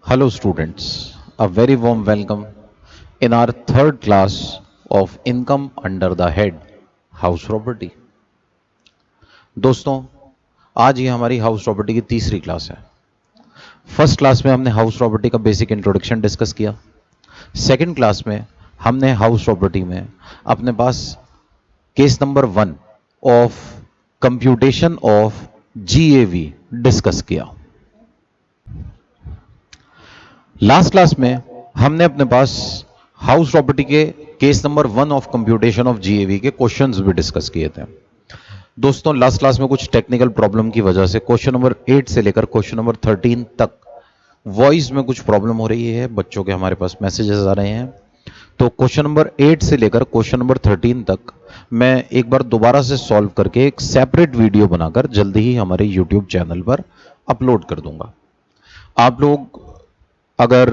Hello, students. A very warm welcome in our third class of Income Under the Head House Property. दोस्तों, आज ये हमारी house property की तीसरी class है। फर्स्ट क्लास में हमने हाउस प्रॉपर्टी का बेसिक इंट्रोडक्शन डिस्कस किया। सेकंड क्लास में हमने हाउस प्रॉपर्टी में अपने पास case number 1 of computation of GAV discuss किया। लास्ट क्लास में हमने अपने पास हाउस प्रॉपर्टी के case number 1 of computation of GAV के क्वेश्चंस भी डिस्कस किए थे। दोस्तों, लास्ट क्लास में कुछ टेक्निकल प्रॉब्लम की वजह से क्वेश्चन नंबर 8 से लेकर क्वेश्चन नंबर 13 तक वॉइस में कुछ प्रॉब्लम हो रही है। बच्चों के हमारे पास मैसेजेस आ रहे हैं, तो क्वेश्चन नंबर 8 से लेकर क्वेश्चन नंबर 13 तक मैं एक बार दोबारा से सॉल्व करके एक सेपरेट वीडियो बनाकर जल्दी ही हमारे यूट्यूब चैनल पर अपलोड कर दूंगा। आप लोग अगर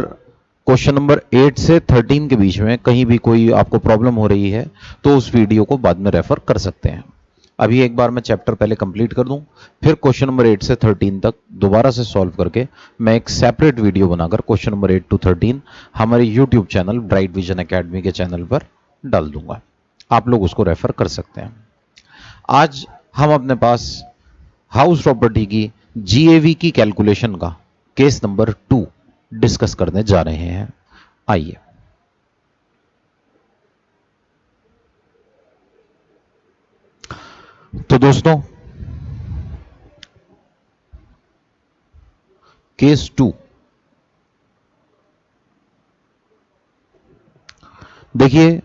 क्वेश्चन नंबर 8 से 13 के बीच में कहीं भी कोई आपको प्रॉब्लम हो रही है तो उस वीडियो को बाद में रेफर कर सकते हैं। अभी एक बार मैं चैप्टर पहले कंप्लीट कर दूं, फिर क्वेश्चन नंबर 8 से 13 तक दोबारा से सॉल्व करके मैं एक सेपरेट वीडियो बनाकर क्वेश्चन नंबर 8 टू 13 हमारे YouTube channel bright vision academy के चैनल पर डाल दूंगा। आप लोग उसको रेफर कर सकते हैं। आज हम अपने पास हाउस प्रॉपर्टी की जीएवी की कैलकुलेशन का केस नंबर 2 डिस्कस करने जा रहे हैं। आइए, तो दोस्तों, केस 2 देखिए,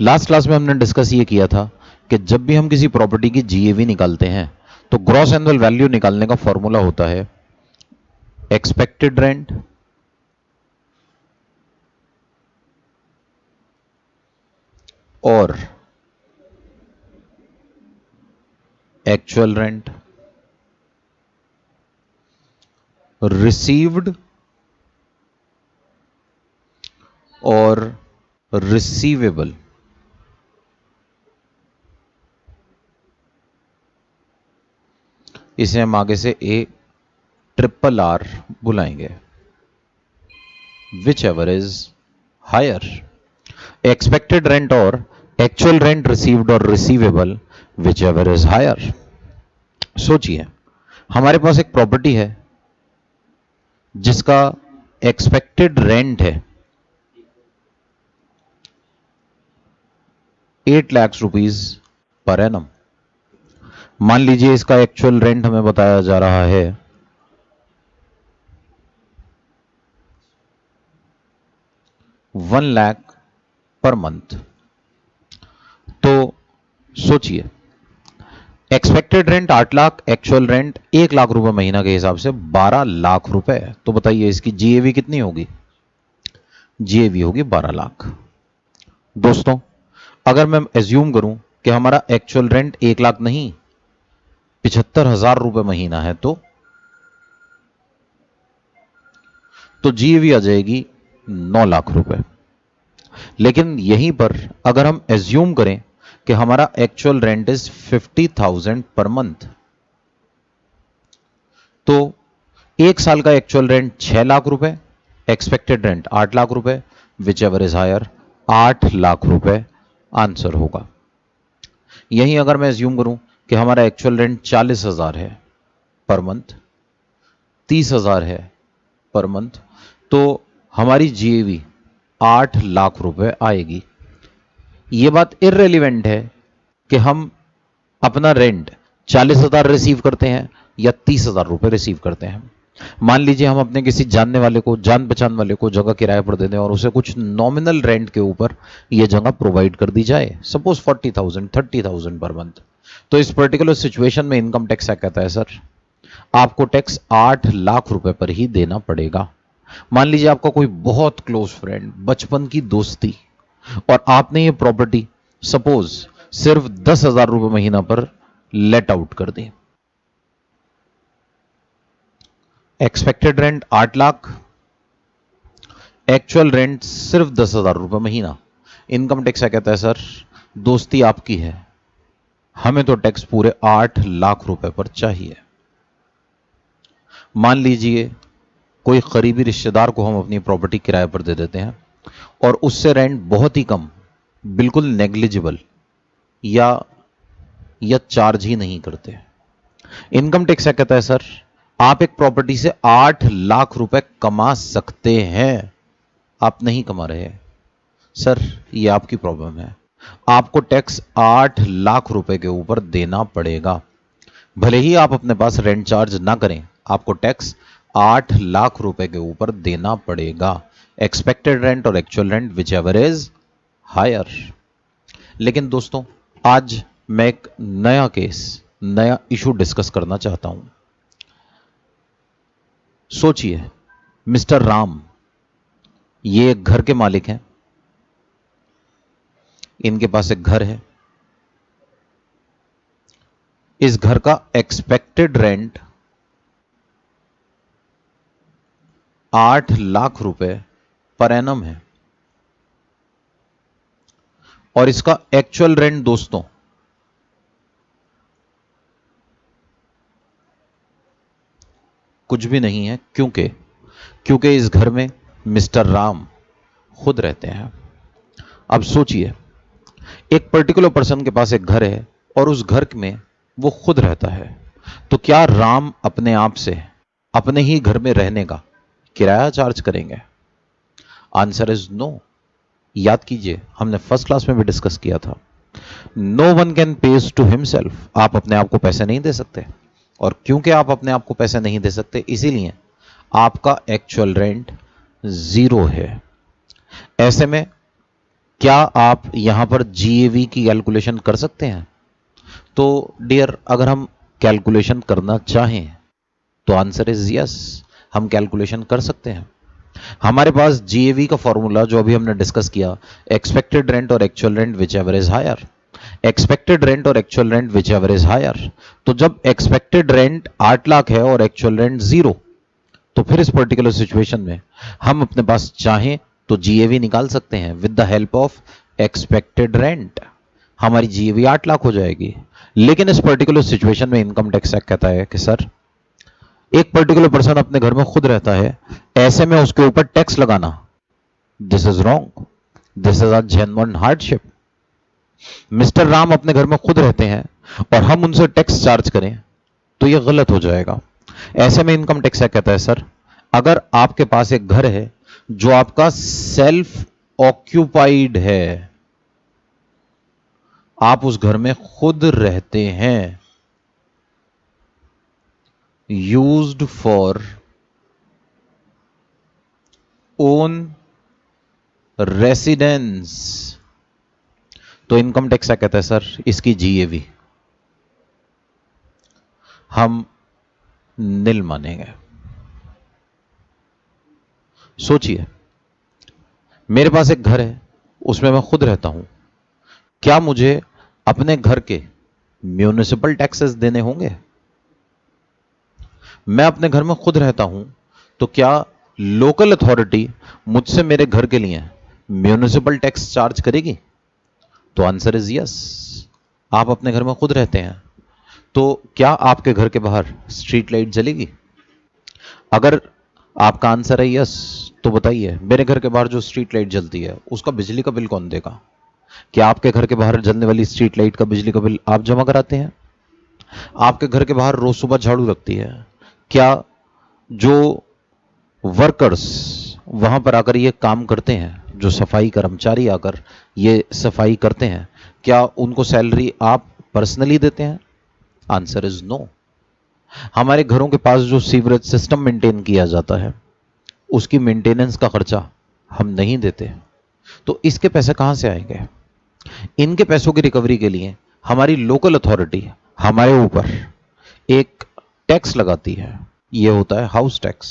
लास्ट क्लास में हमने डिस्कस ये किया था कि जब भी हम किसी प्रॉपर्टी की जीएवी निकालते हैं तो ग्रॉस एनुअल वैल्यू निकालने का फॉर्मूला होता है एक्सपेक्टेड रेंट और एक्चुअल रेंट रिसीव्ड और रिसीवेबल। इसे हम आगे से ARRR बुलाएंगे, whichever is higher. Expected rent और एक्चुअल रेंट रिसीव्ड और receivable whichever is higher. सोचिए, हमारे पास एक प्रॉपर्टी है जिसका एक्सपेक्टेड रेंट है 8 लाख रुपीज पर एनम। मान लीजिए इसका एक्चुअल रेंट हमें बताया जा रहा है 1 लाख पर मंथ। तो सोचिए, expected rent 8 lakh, actual rent 1 lakh रुपए महीना के हिसाब से 12 लाख रुपए। तो बताइए इसकी जीएवी कितनी होगी? जीएवी होगी 12 लाख। दोस्तों, अगर मैं एज्यूम करूं कि हमारा एक्चुअल रेंट 1 लाख नहीं 75,000 रुपए महीना है, तो जीएवी आ जाएगी 9 लाख रुपए। लेकिन यहीं पर अगर हम एज्यूम करें कि हमारा actual rent is 50,000 per month, तो एक साल का एक्चुअल रेंट 6 लाख रुपए, एक्सपेक्टेड रेंट 8 लाख रुपए, whichever is higher 8 lakh रुपए आंसर होगा। यहीं अगर मैं एज्यूम करूं कि हमारा एक्चुअल रेंट 40,000 है पर मंथ, 30,000 है पर मंथ, तो हमारी जीएवी 8 लाख रुपए आएगी। यह बात इररेलेवेंट है कि हम अपना रेंट 40,000 रिसीव करते हैं या 30,000 रुपए रिसीव करते हैं। मान लीजिए हम अपने किसी जानने वाले को, जान पहचान वाले को जगह किराए पर दे दें और उसे कुछ नॉमिनल रेंट के ऊपर यह जगह प्रोवाइड कर दी जाए, सपोज 40,000 30,000 पर मंथ। तो इस पर्टिकुलर सिचुएशन में इनकम टैक्स क्या कहता है? सर, आपको टैक्स 8 लाख रुपए पर ही देना पड़ेगा। मान लीजिए आपका कोई बहुत क्लोज फ्रेंड, बचपन की दोस्ती, और आपने ये प्रॉपर्टी सपोज सिर्फ 10,000 रुपए महीना पर लेट आउट कर दी। Expected rent 8 lakh, actual rent सिर्फ 10,000 रुपए महीना। इनकम टैक्स क्या कहता है? सर, दोस्ती आपकी है, हमें तो टैक्स पूरे 8 लाख रुपए पर चाहिए। मान लीजिए कोई करीबी रिश्तेदार को हम अपनी प्रॉपर्टी किराए पर दे देते हैं और उससे रेंट बहुत ही कम, बिल्कुल नेग्लिजिबल या चार्ज ही नहीं करते। इनकम टैक्स क्या कहता है सर? आप एक प्रॉपर्टी से 8 लाख रुपए कमा सकते हैं, आप नहीं कमा रहे हैं सर, ये आपकी प्रॉब्लम है। आपको टैक्स 8 लाख रुपए के ऊपर देना पड़ेगा, भले ही आप अपने पास रेंट चार्ज ना करें, आपको टैक्स 8 लाख रुपए के ऊपर देना पड़ेगा। एक्सपेक्टेड रेंट और actual rent whichever is higher. लेकिन दोस्तों, आज मैं एक नया केस, नया इशू डिस्कस करना चाहता हूं। सोचिए, मिस्टर राम, ये एक घर के मालिक हैं, इनके पास एक घर है। इस घर का एक्सपेक्टेड रेंट 8 लाख रुपए पर एनम है और इसका एक्चुअल रेंट दोस्तों कुछ भी नहीं है। क्योंकि इस घर में मिस्टर राम खुद रहते हैं। अब सोचिए, एक पर्टिकुलर पर्सन के पास एक घर है और उस घर में वो खुद रहता है, तो क्या राम अपने आप से अपने ही घर में रहने का किराया चार्ज करेंगे? Answer is no. याद कीजिए, हमने फर्स्ट क्लास में भी डिस्कस किया था, no one can pays to himself. आप अपने आप को पैसे नहीं दे सकते, और क्योंकि आप अपने आप को पैसे नहीं दे सकते, इसीलिए आपका एक्चुअल रेंट 0 है। ऐसे में क्या आप यहां पर जीएवी की कैलकुलेशन कर सकते हैं? तो डियर, अगर हम कैलकुलेशन करना चाहें तो आंसर इज यस, हम कैलकुलेशन कर सकते हैं। हमारे पास जीएवी का फॉर्मूला जो अभी हमने डिस्कस किया, एक्सपेक्टेड रेंट और actual rent whichever is higher. Expected rent और actual rent whichever is higher, तो जब एक्सपेक्टेड रेंट 8 लाख है और एक्चुअल रेंट 0, तो फिर इस पर्टिकुलर सिचुएशन में हम अपने पास चाहें तो जीएवी निकाल सकते हैं with the help of expected rent. हमारी जीएवी 8 लाख हो जाएगी। लेकिन इस पर्टिकुलर सिचुएशन में इनकम टैक्स एक्ट कहता है कि सर, एक पर्टिकुलर पर्सन अपने घर में खुद रहता है, ऐसे में उसके ऊपर टैक्स लगाना, this is wrong, this is a genuine hardship. Mister Ram अपने घर में खुद रहते हैं और हम उनसे टैक्स चार्ज करें तो यह गलत हो जाएगा। ऐसे में इनकम टैक्स कहता है सर, अगर आपके पास एक घर है जो आपका सेल्फ ऑक्यूपाइड है, आप उस घर में खुद रहते हैं, यूज्ड फॉर ओन रेसिडेंस, तो इनकम टैक्स क्या कहता है सर, इसकी जीएवी हम निल मानेंगे। सोचिए, मेरे पास एक घर है, उसमें मैं खुद रहता हूं, क्या मुझे अपने घर के म्यूनिसिपल टैक्सेस देने होंगे? मैं अपने घर में खुद रहता हूं, तो क्या लोकल अथॉरिटी मुझसे मेरे घर के लिए म्यूनिसिपल टैक्स चार्ज करेगी? तो आंसर इज यस। आप अपने घर में खुद रहते हैं, तो क्या आपके घर के बाहर स्ट्रीट लाइट जलेगी? अगर आपका आंसर है यस, तो बताइए, मेरे घर के बाहर जो स्ट्रीट लाइट जलती है उसका बिजली का बिल कौन देगा? क्या आपके घर के बाहर जलने वाली स्ट्रीट लाइट का बिजली का बिल आप जमा कराते हैं? आपके घर के बाहर रोज सुबह झाड़ू लगती है, क्या जो वर्कर्स वहां पर आकर ये काम करते हैं, जो सफाई कर्मचारी आकर ये सफाई करते हैं, क्या उनको सैलरी आप पर्सनली देते हैं? Answer is no. हमारे घरों के पास जो सीवरेज सिस्टम मेंटेन किया जाता है, उसकी मेंटेनेंस का खर्चा हम नहीं देते, तो इसके पैसे कहां से आएंगे? इनके पैसों की रिकवरी के लिए हमारी लोकल अथॉरिटी हमारे ऊपर एक टैक्स लगाती है, यह होता है हाउस टैक्स।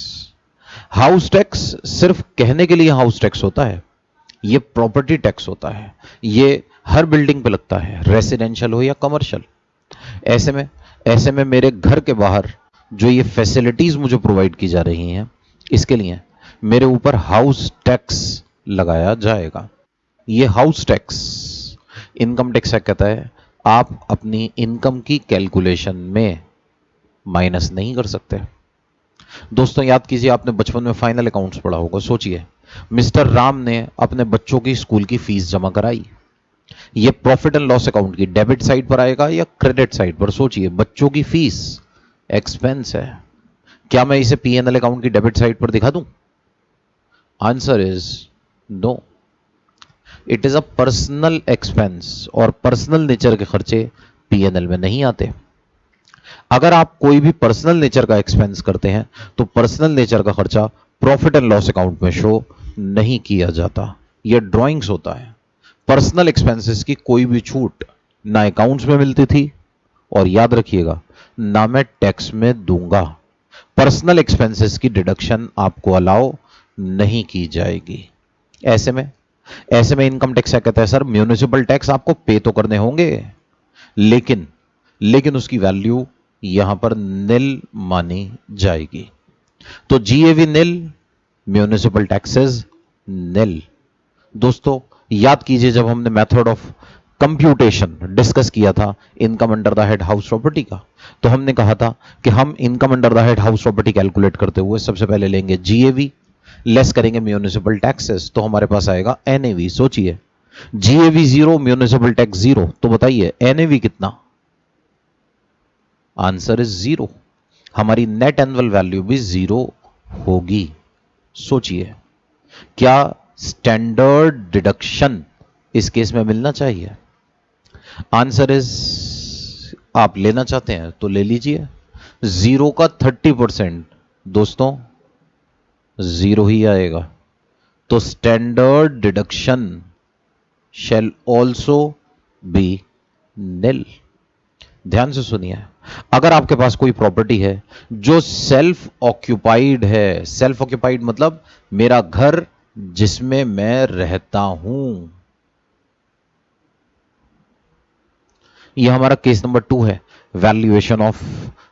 हाउस टैक्स सिर्फ कहने के लिए हाउस टैक्स होता है, यह प्रॉपर्टी टैक्स होता है, यह हर बिल्डिंग पे लगता है, रेसिडेंशियल हो या कमर्शियल। ऐसे में मेरे घर के बाहर जो ये फैसिलिटीज मुझे प्रोवाइड की जा रही हैं, इसके लिए मेरे ऊपर हाउस टैक्स लगाया जाएगा। ये हाउस टैक्स इनकम टैक्स कहता है आप अपनी इनकम की कैलकुलेशन में माइनस नहीं कर सकते। दोस्तों याद कीजिए, आपने बचपन में फाइनल अकाउंट्स पढ़ा होगा। सोचिए, मिस्टर राम ने अपने बच्चों की स्कूल की फीस जमा कराई। ये प्रॉफिट एंड लॉस अकाउंट की डेबिट साइड पर आएगा या क्रेडिट साइड पर? सोचिए, बच्चों की फीस एक्सपेंस है। क्या मैं इसे पी एंड एल अकाउंट की डेबिट साइड पर दिखा दूं? Answer is no. It is a personal expense, और पर्सनल नेचर के खर्चे पी एंड एल में नहीं आते। अगर आप कोई भी पर्सनल नेचर का एक्सपेंस करते हैं तो पर्सनल नेचर का खर्चा प्रॉफिट एंड लॉस अकाउंट में शो नहीं किया जाता, यह ड्राइंग्स होता है। पर्सनल एक्सपेंसेस की कोई भी छूट ना अकाउंट्स में मिलती थी, और याद रखिएगा, ना मैं टैक्स में दूंगा। पर्सनल एक्सपेंसेस की डिडक्शन आपको अलाउ नहीं की जाएगी। ऐसे में इनकम टैक्स क्या कहता है? सर, म्यूनिसिपल टैक्स आपको पे तो करने होंगे, लेकिन लेकिन उसकी वैल्यू यहां पर निल मानी जाएगी। तो जीएवी निल, म्यूनिसिपल टैक्सेस निल। दोस्तों याद कीजिए, जब हमने मेथड ऑफ कंप्यूटेशन डिस्कस किया था income under the head house property का, तो हमने कहा था कि हम income under the head house property calculate करते हुए सबसे पहले लेंगे जीएवी, लेस करेंगे म्यूनिसिपल टैक्सेस, तो हमारे पास आएगा एनएवी। सोचिए, जीएवी 0, म्यूनिसिपल टैक्स 0, तो बताइए एनएवी कितना? Answer is 0। हमारी नेट एनुअल वैल्यू भी 0 होगी। सोचिए, क्या स्टैंडर्ड डिडक्शन इस केस में मिलना चाहिए? आंसर इज, आप लेना चाहते हैं तो ले लीजिए। 0 का 30% दोस्तों 0 ही आएगा। तो standard deduction shall also be nil. ध्यान से सुनिए, अगर आपके पास कोई प्रॉपर्टी है जो सेल्फ ऑक्यूपाइड है, सेल्फ ऑक्यूपाइड मतलब मेरा घर जिसमें मैं रहता हूं, यह हमारा केस नंबर 2 है, valuation of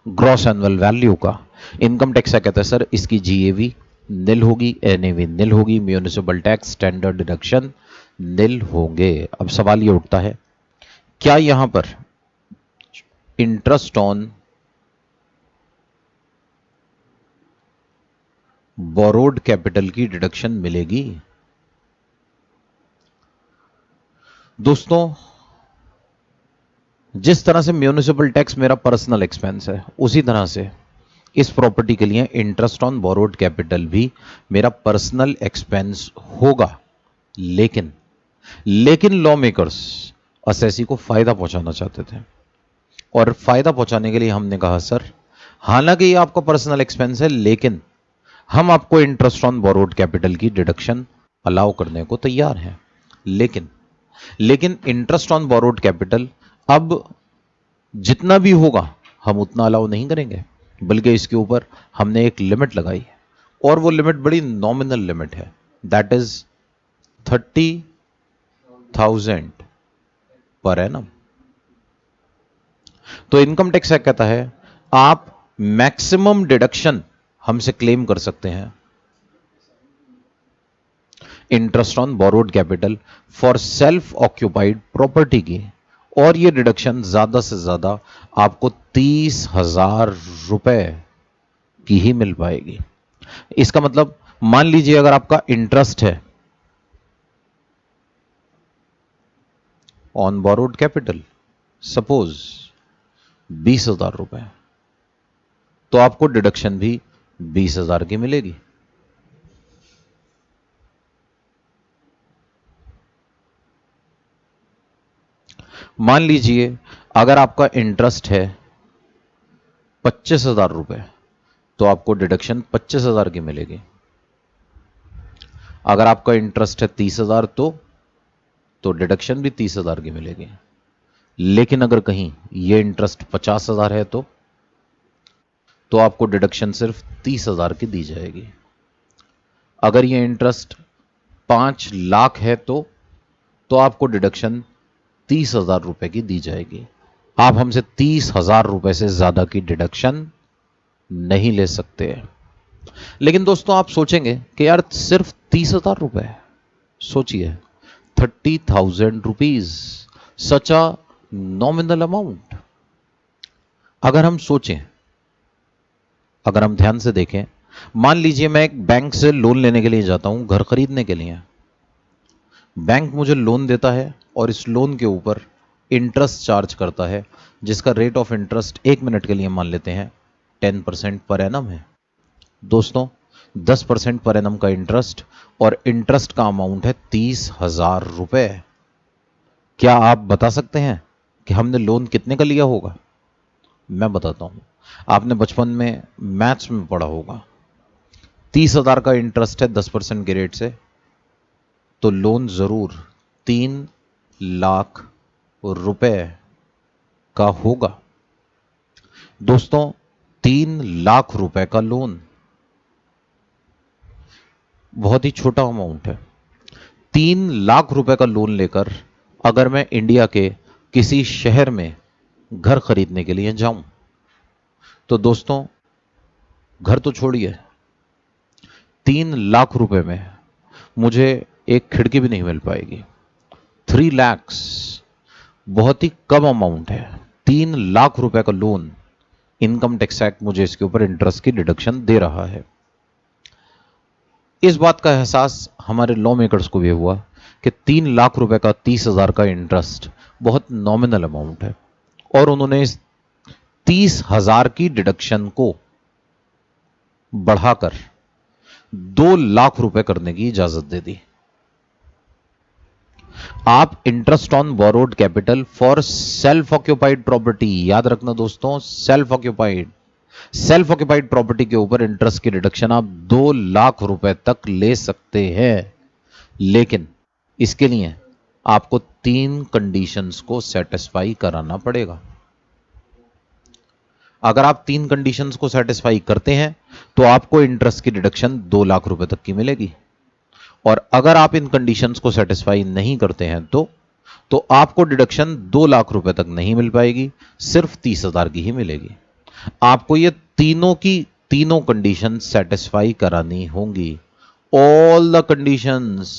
gross annual value का। इनकम टैक्स क्या कहता है? सर, इसकी जीएवी निल होगी, एनएवी निल होगी, म्यूनिसिपल टैक्स, स्टैंडर्ड डिडक्शन निल होंगे। अब सवाल यह उठता है, क्या यहां पर इंटरेस्ट ऑन बोरोड कैपिटल की डिडक्शन मिलेगी? दोस्तों, जिस तरह से म्यूनिसिपल टैक्स मेरा पर्सनल एक्सपेंस है, उसी तरह से इस प्रॉपर्टी के लिए इंटरेस्ट ऑन बोरोड कैपिटल भी मेरा पर्सनल एक्सपेंस होगा। लेकिन लेकिन लॉ मेकर्स असेसी को फायदा पहुंचाना चाहते थे, और फायदा पहुंचाने के लिए हमने कहा, सर हालांकि ये आपका पर्सनल एक्सपेंस है, लेकिन हम आपको इंटरेस्ट ऑन बोरोड कैपिटल की डिडक्शन अलाउ करने को तैयार हैं। लेकिन इंटरेस्ट ऑन बोरोड कैपिटल अब जितना भी होगा हम उतना अलाउ नहीं करेंगे, बल्कि इसके ऊपर हमने एक लिमिट लगाई है, और वो लिमिट बड़ी नॉमिनल लिमिट है, दैट इज 30,000 पर एनम। तो इनकम टैक्स एक्ट कहता है, आप मैक्सिमम डिडक्शन हमसे क्लेम कर सकते हैं interest on borrowed capital for self occupied property की, और ये डिडक्शन ज्यादा से ज्यादा आपको 30,000 रुपए की ही मिल पाएगी। इसका मतलब, मान लीजिए अगर आपका इंटरेस्ट है ऑन बोरोड कैपिटल सपोज 20,000 रुपए, तो आपको डिडक्शन भी 20,000 की मिलेगी। मान लीजिए अगर आपका इंटरेस्ट है 25,000 रुपए, तो आपको डिडक्शन 25,000 की मिलेगी। अगर आपका इंटरेस्ट है 30,000, तो डिडक्शन भी 30,000 की मिलेगी। लेकिन अगर कहीं ये इंटरेस्ट 50,000 है, तो आपको डिडक्शन सिर्फ 30,000 की दी जाएगी। अगर ये इंटरेस्ट 5 लाख है, तो आपको डिडक्शन 30,000 रुपए की दी जाएगी। आप हमसे 30,000 रुपए से ज्यादा की डिडक्शन नहीं ले सकते। लेकिन दोस्तों, आप सोचेंगे कि यार सिर्फ 30,000 रुपए, सोचिए 30,000 rupees, such a nominal amount. अगर हम सोचें, अगर हम ध्यान से देखें, मान लीजिए मैं एक बैंक से लोन लेने के लिए जाता हूं, घर खरीदने के लिए। बैंक मुझे लोन देता है और इस लोन के ऊपर इंटरेस्ट चार्ज करता है, जिसका रेट ऑफ इंटरेस्ट 1 मिनट के लिए मान लेते हैं 10% पर एनम है। दोस्तों 10% पर एनम का इंटरेस्ट, और इंटरेस्ट का अमाउंट है 30,000 रुपए। क्या आप बता सकते हैं कि हमने लोन कितने का लिया होगा? मैं बताता हूं। आपने बचपन में मैथ्स में पढ़ा होगा, 30,000 का इंटरेस्ट है 10% के रेट से, तो लोन जरूर 3 लाख रुपए का होगा। दोस्तों 3 लाख रुपए का लोन बहुत ही छोटा अमाउंट है। 3 लाख रुपए का लोन लेकर अगर मैं इंडिया के किसी शहर में घर खरीदने के लिए जाऊं, तो दोस्तों घर तो छोड़िए, 3 लाख रुपए में मुझे एक खिड़की भी नहीं मिल पाएगी। 3 lakhs बहुत ही कम अमाउंट है। 3 लाख रुपए का लोन, इनकम टैक्स एक्ट मुझे इसके ऊपर इंटरेस्ट की डिडक्शन दे रहा है। इस बात का एहसास हमारे लॉ मेकर्स को भी हुआ कि 3 लाख रुपए का 30,000 का इंटरेस्ट बहुत नॉमिनल अमाउंट है, और उन्होंने इस 30,000 की डिडक्शन को बढ़ाकर 2 लाख रुपए करने की इजाजत दे दी। आप interest on borrowed capital for self occupied property, याद रखना दोस्तों, सेल्फ ऑक्यूपाइड प्रॉपर्टी के ऊपर इंटरेस्ट की रिडक्शन आप 2 लाख रुपए तक ले सकते हैं। लेकिन इसके लिए आपको 3 कंडीशंस को सेटिस्फाई कराना पड़ेगा। अगर आप 3 कंडीशंस को सेटिस्फाई करते हैं तो आपको इंटरेस्ट की रिडक्शन 2 लाख रुपए तक की मिलेगी, और अगर आप इन कंडीशंस को सेटिस्फाई नहीं करते हैं तो आपको डिडक्शन 2 लाख रुपए तक नहीं मिल पाएगी, सिर्फ 30,000 की ही मिलेगी। आपको ये तीनों कंडीशन सेटिस्फाई करानी होंगी। All the conditions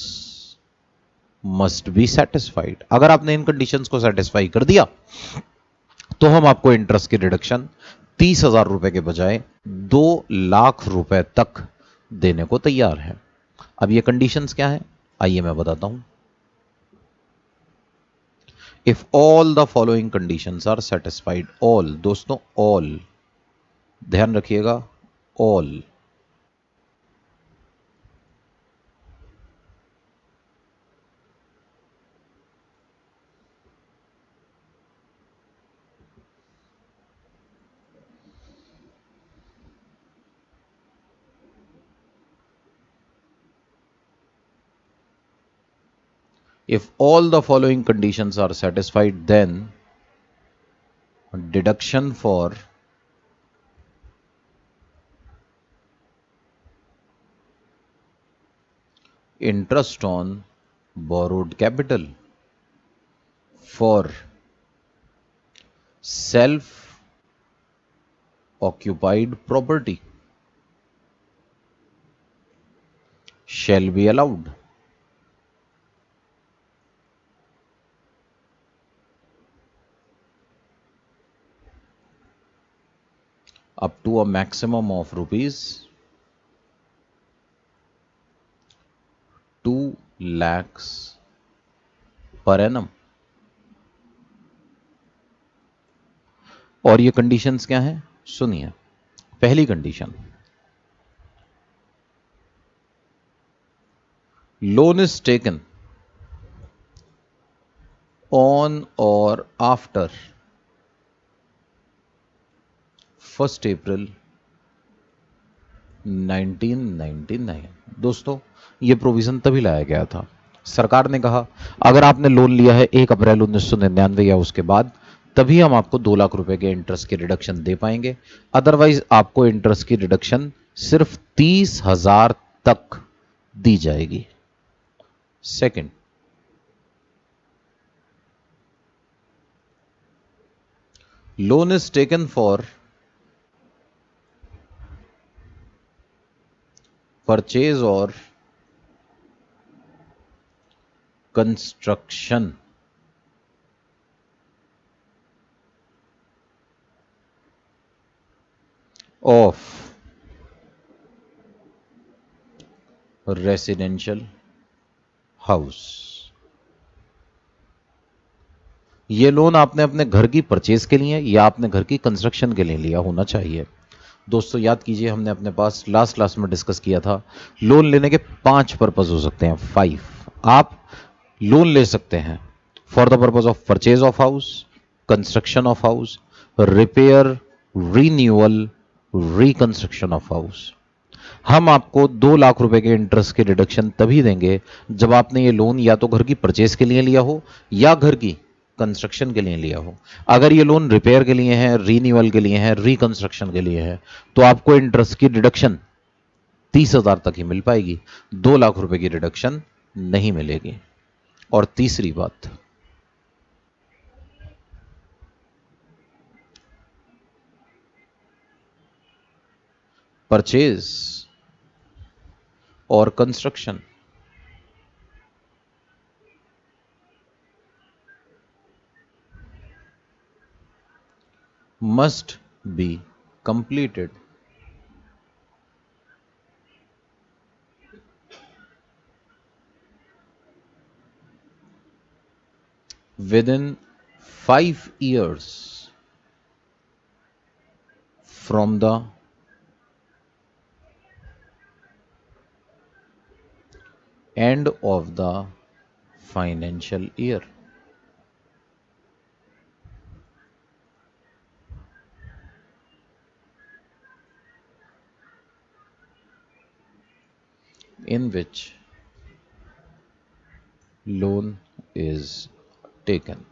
must be satisfied. अगर आपने इन कंडीशंस को सेटिस्फाई कर दिया तो हम आपको इंटरेस्ट की रिडक्शन 30,000 रुपए के बजाय 2 लाख रुपए तक देने को तैयार है। अब ये कंडीशंस क्या है, आइए मैं बताता हूं। If all the following conditions are satisfied, all दोस्तों, ऑल ध्यान रखिएगा, all. If all the following conditions are satisfied, then deduction for interest on borrowed capital for self occupied property shall be allowed up to a maximum of rupees 2 lakhs per annum। और ये conditions क्या हैं, सुनिए। पहली condition, loan is taken on or after 1 अप्रैल 1999। दोस्तों यह provision तभी लाया गया था, सरकार ने कहा अगर आपने लोन लिया है 1 अप्रैल 1999 या उसके बाद, तभी हम आपको 2 लाख रुपए के इंटरेस्ट की रिडक्शन दे पाएंगे। अदरवाइज आपको इंटरेस्ट की रिडक्शन सिर्फ 30,000 तक दी जाएगी। Second, loan is taken for purchase or construction of residential house. ये लोन आपने अपने घर की परचेज के लिए या आपने घर की कंस्ट्रक्शन के लिए लिया होना चाहिए। दोस्तों याद कीजिए, हमने अपने पास लास्ट क्लास में डिस्कस किया था लोन लेने के 5 पर्पस हो सकते हैं, 5। आप लोन ले सकते हैं for the purpose of purchase of house, construction of house, repair, renewal, reconstruction of house. हम आपको 2 लाख रुपए के इंटरेस्ट के डिडक्शन तभी देंगे जब आपने ये लोन या तो घर की परचेज के लिए लिया हो या घर की कंस्ट्रक्शन के लिए लिया हो। अगर ये लोन रिपेयर के लिए है, रीन्यूअल के लिए है, रिकंस्ट्रक्शन के लिए है, तो आपको इंटरेस्ट की डिडक्शन 30,000 तक ही मिल पाएगी, 2 लाख रुपए की डिडक्शन नहीं मिलेगी। और तीसरी बात, परचेज और construction must be completed within 5 years from the end of the financial year. In which loan is taken.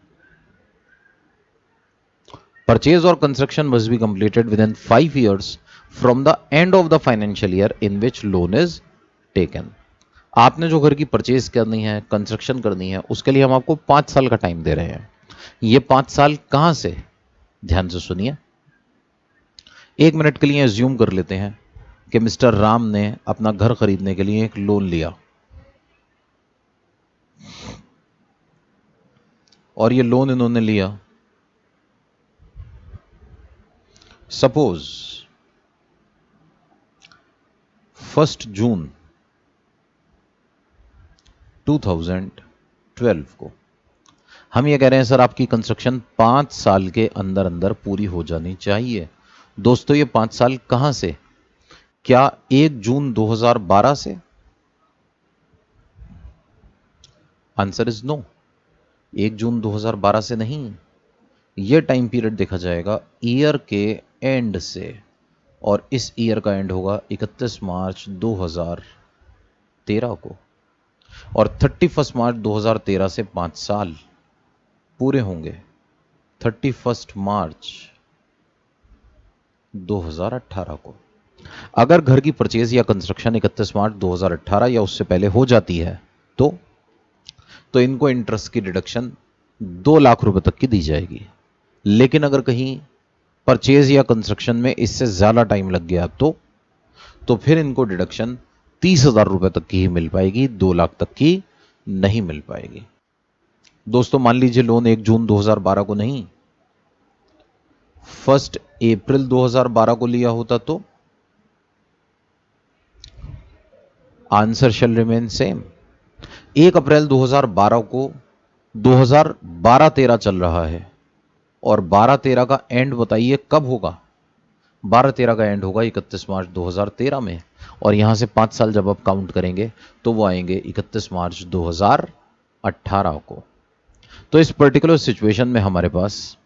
Purchase or construction must be completed within 5 years from the end of the financial year in which loan is taken. आपने जो घर की purchase करनी है, construction करनी है, उसके लिए हम आपको 5 साल का टाइम दे रहे हैं। ये 5 साल कहां से? ध्यान से सुनिए। 1 मिनट के लिए एज्यूम कर लेते हैं कि मिस्टर राम ने अपना घर खरीदने के लिए एक लोन लिया और ये लोन इन्होंने लिया सपोज 1 जून 2012 को। हम ये कह रहे हैं सर आपकी कंस्ट्रक्शन 5 साल के अंदर अंदर पूरी हो जानी चाहिए। दोस्तों ये 5 साल कहां से? क्या 1 जून 2012 से? आंसर इज नो, 1 जून 2012 से नहीं। यह टाइम पीरियड देखा जाएगा ईयर के एंड से, और इस ईयर का एंड होगा 31 मार्च 2013 को, और 31 मार्च 2013 से 5 साल पूरे होंगे 31 मार्च 2018 को। अगर घर की परचेज या कंस्ट्रक्शन 31 मार्च 2018 या उससे पहले हो जाती है तो इनको इंटरेस्ट की डिडक्शन 2 लाख रुपए तक की दी जाएगी। लेकिन अगर कहीं परचेज या कंस्ट्रक्शन में इससे ज्यादा टाइम लग गया तो फिर इनको डिडक्शन 30,000 रुपए तक की ही मिल पाएगी, 2 लाख तक की नहीं मिल पाएगी। दोस्तों मान लीजिए लोन 1 जून 2012 को नहीं, 1 अप्रैल 2012 को लिया होता तो आंसर शैल रिमेन सेम। 1 अप्रैल 2012 को 2012-13 चल रहा है, और 12-13 का एंड बताइए कब होगा? 12-13 का एंड होगा 31 मार्च 2013 में, और यहां से 5 साल जब आप काउंट करेंगे तो वो आएंगे 31 मार्च 2018 को। तो इस पर्टिकुलर सिचुएशन में हमारे पास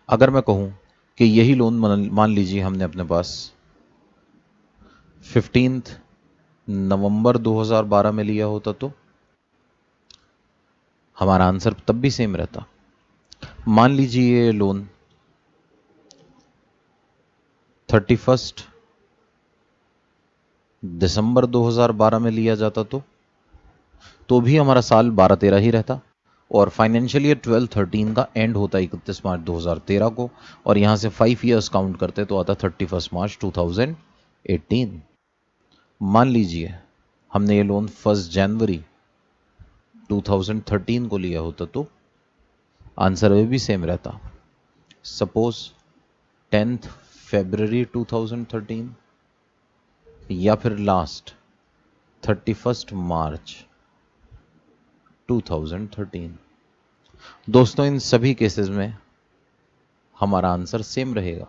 अगर मैं कहूं कि यही लोन मान लीजिए हमने अपने पास 15 नवंबर 2012 में लिया होता तो हमारा आंसर तब भी सेम रहता। मान लीजिए ये लोन 31 दिसंबर 2012 में लिया जाता तो भी हमारा साल 12-13 ही रहता, और फाइनेंशियल ईयर 12-13 का एंड होता 31 मार्च 2013 को, और यहां से 5 इयर्स काउंट करते तो आता 31 मार्च 2018। मान लीजिए हमने ये लोन 1 जनवरी 2013 को लिया होता तो आंसर भी सेम रहता। सपोज 10th February 2013 या फिर लास्ट 31st March 2013। दोस्तों इन सभी केसेस में हमारा आंसर सेम रहेगा,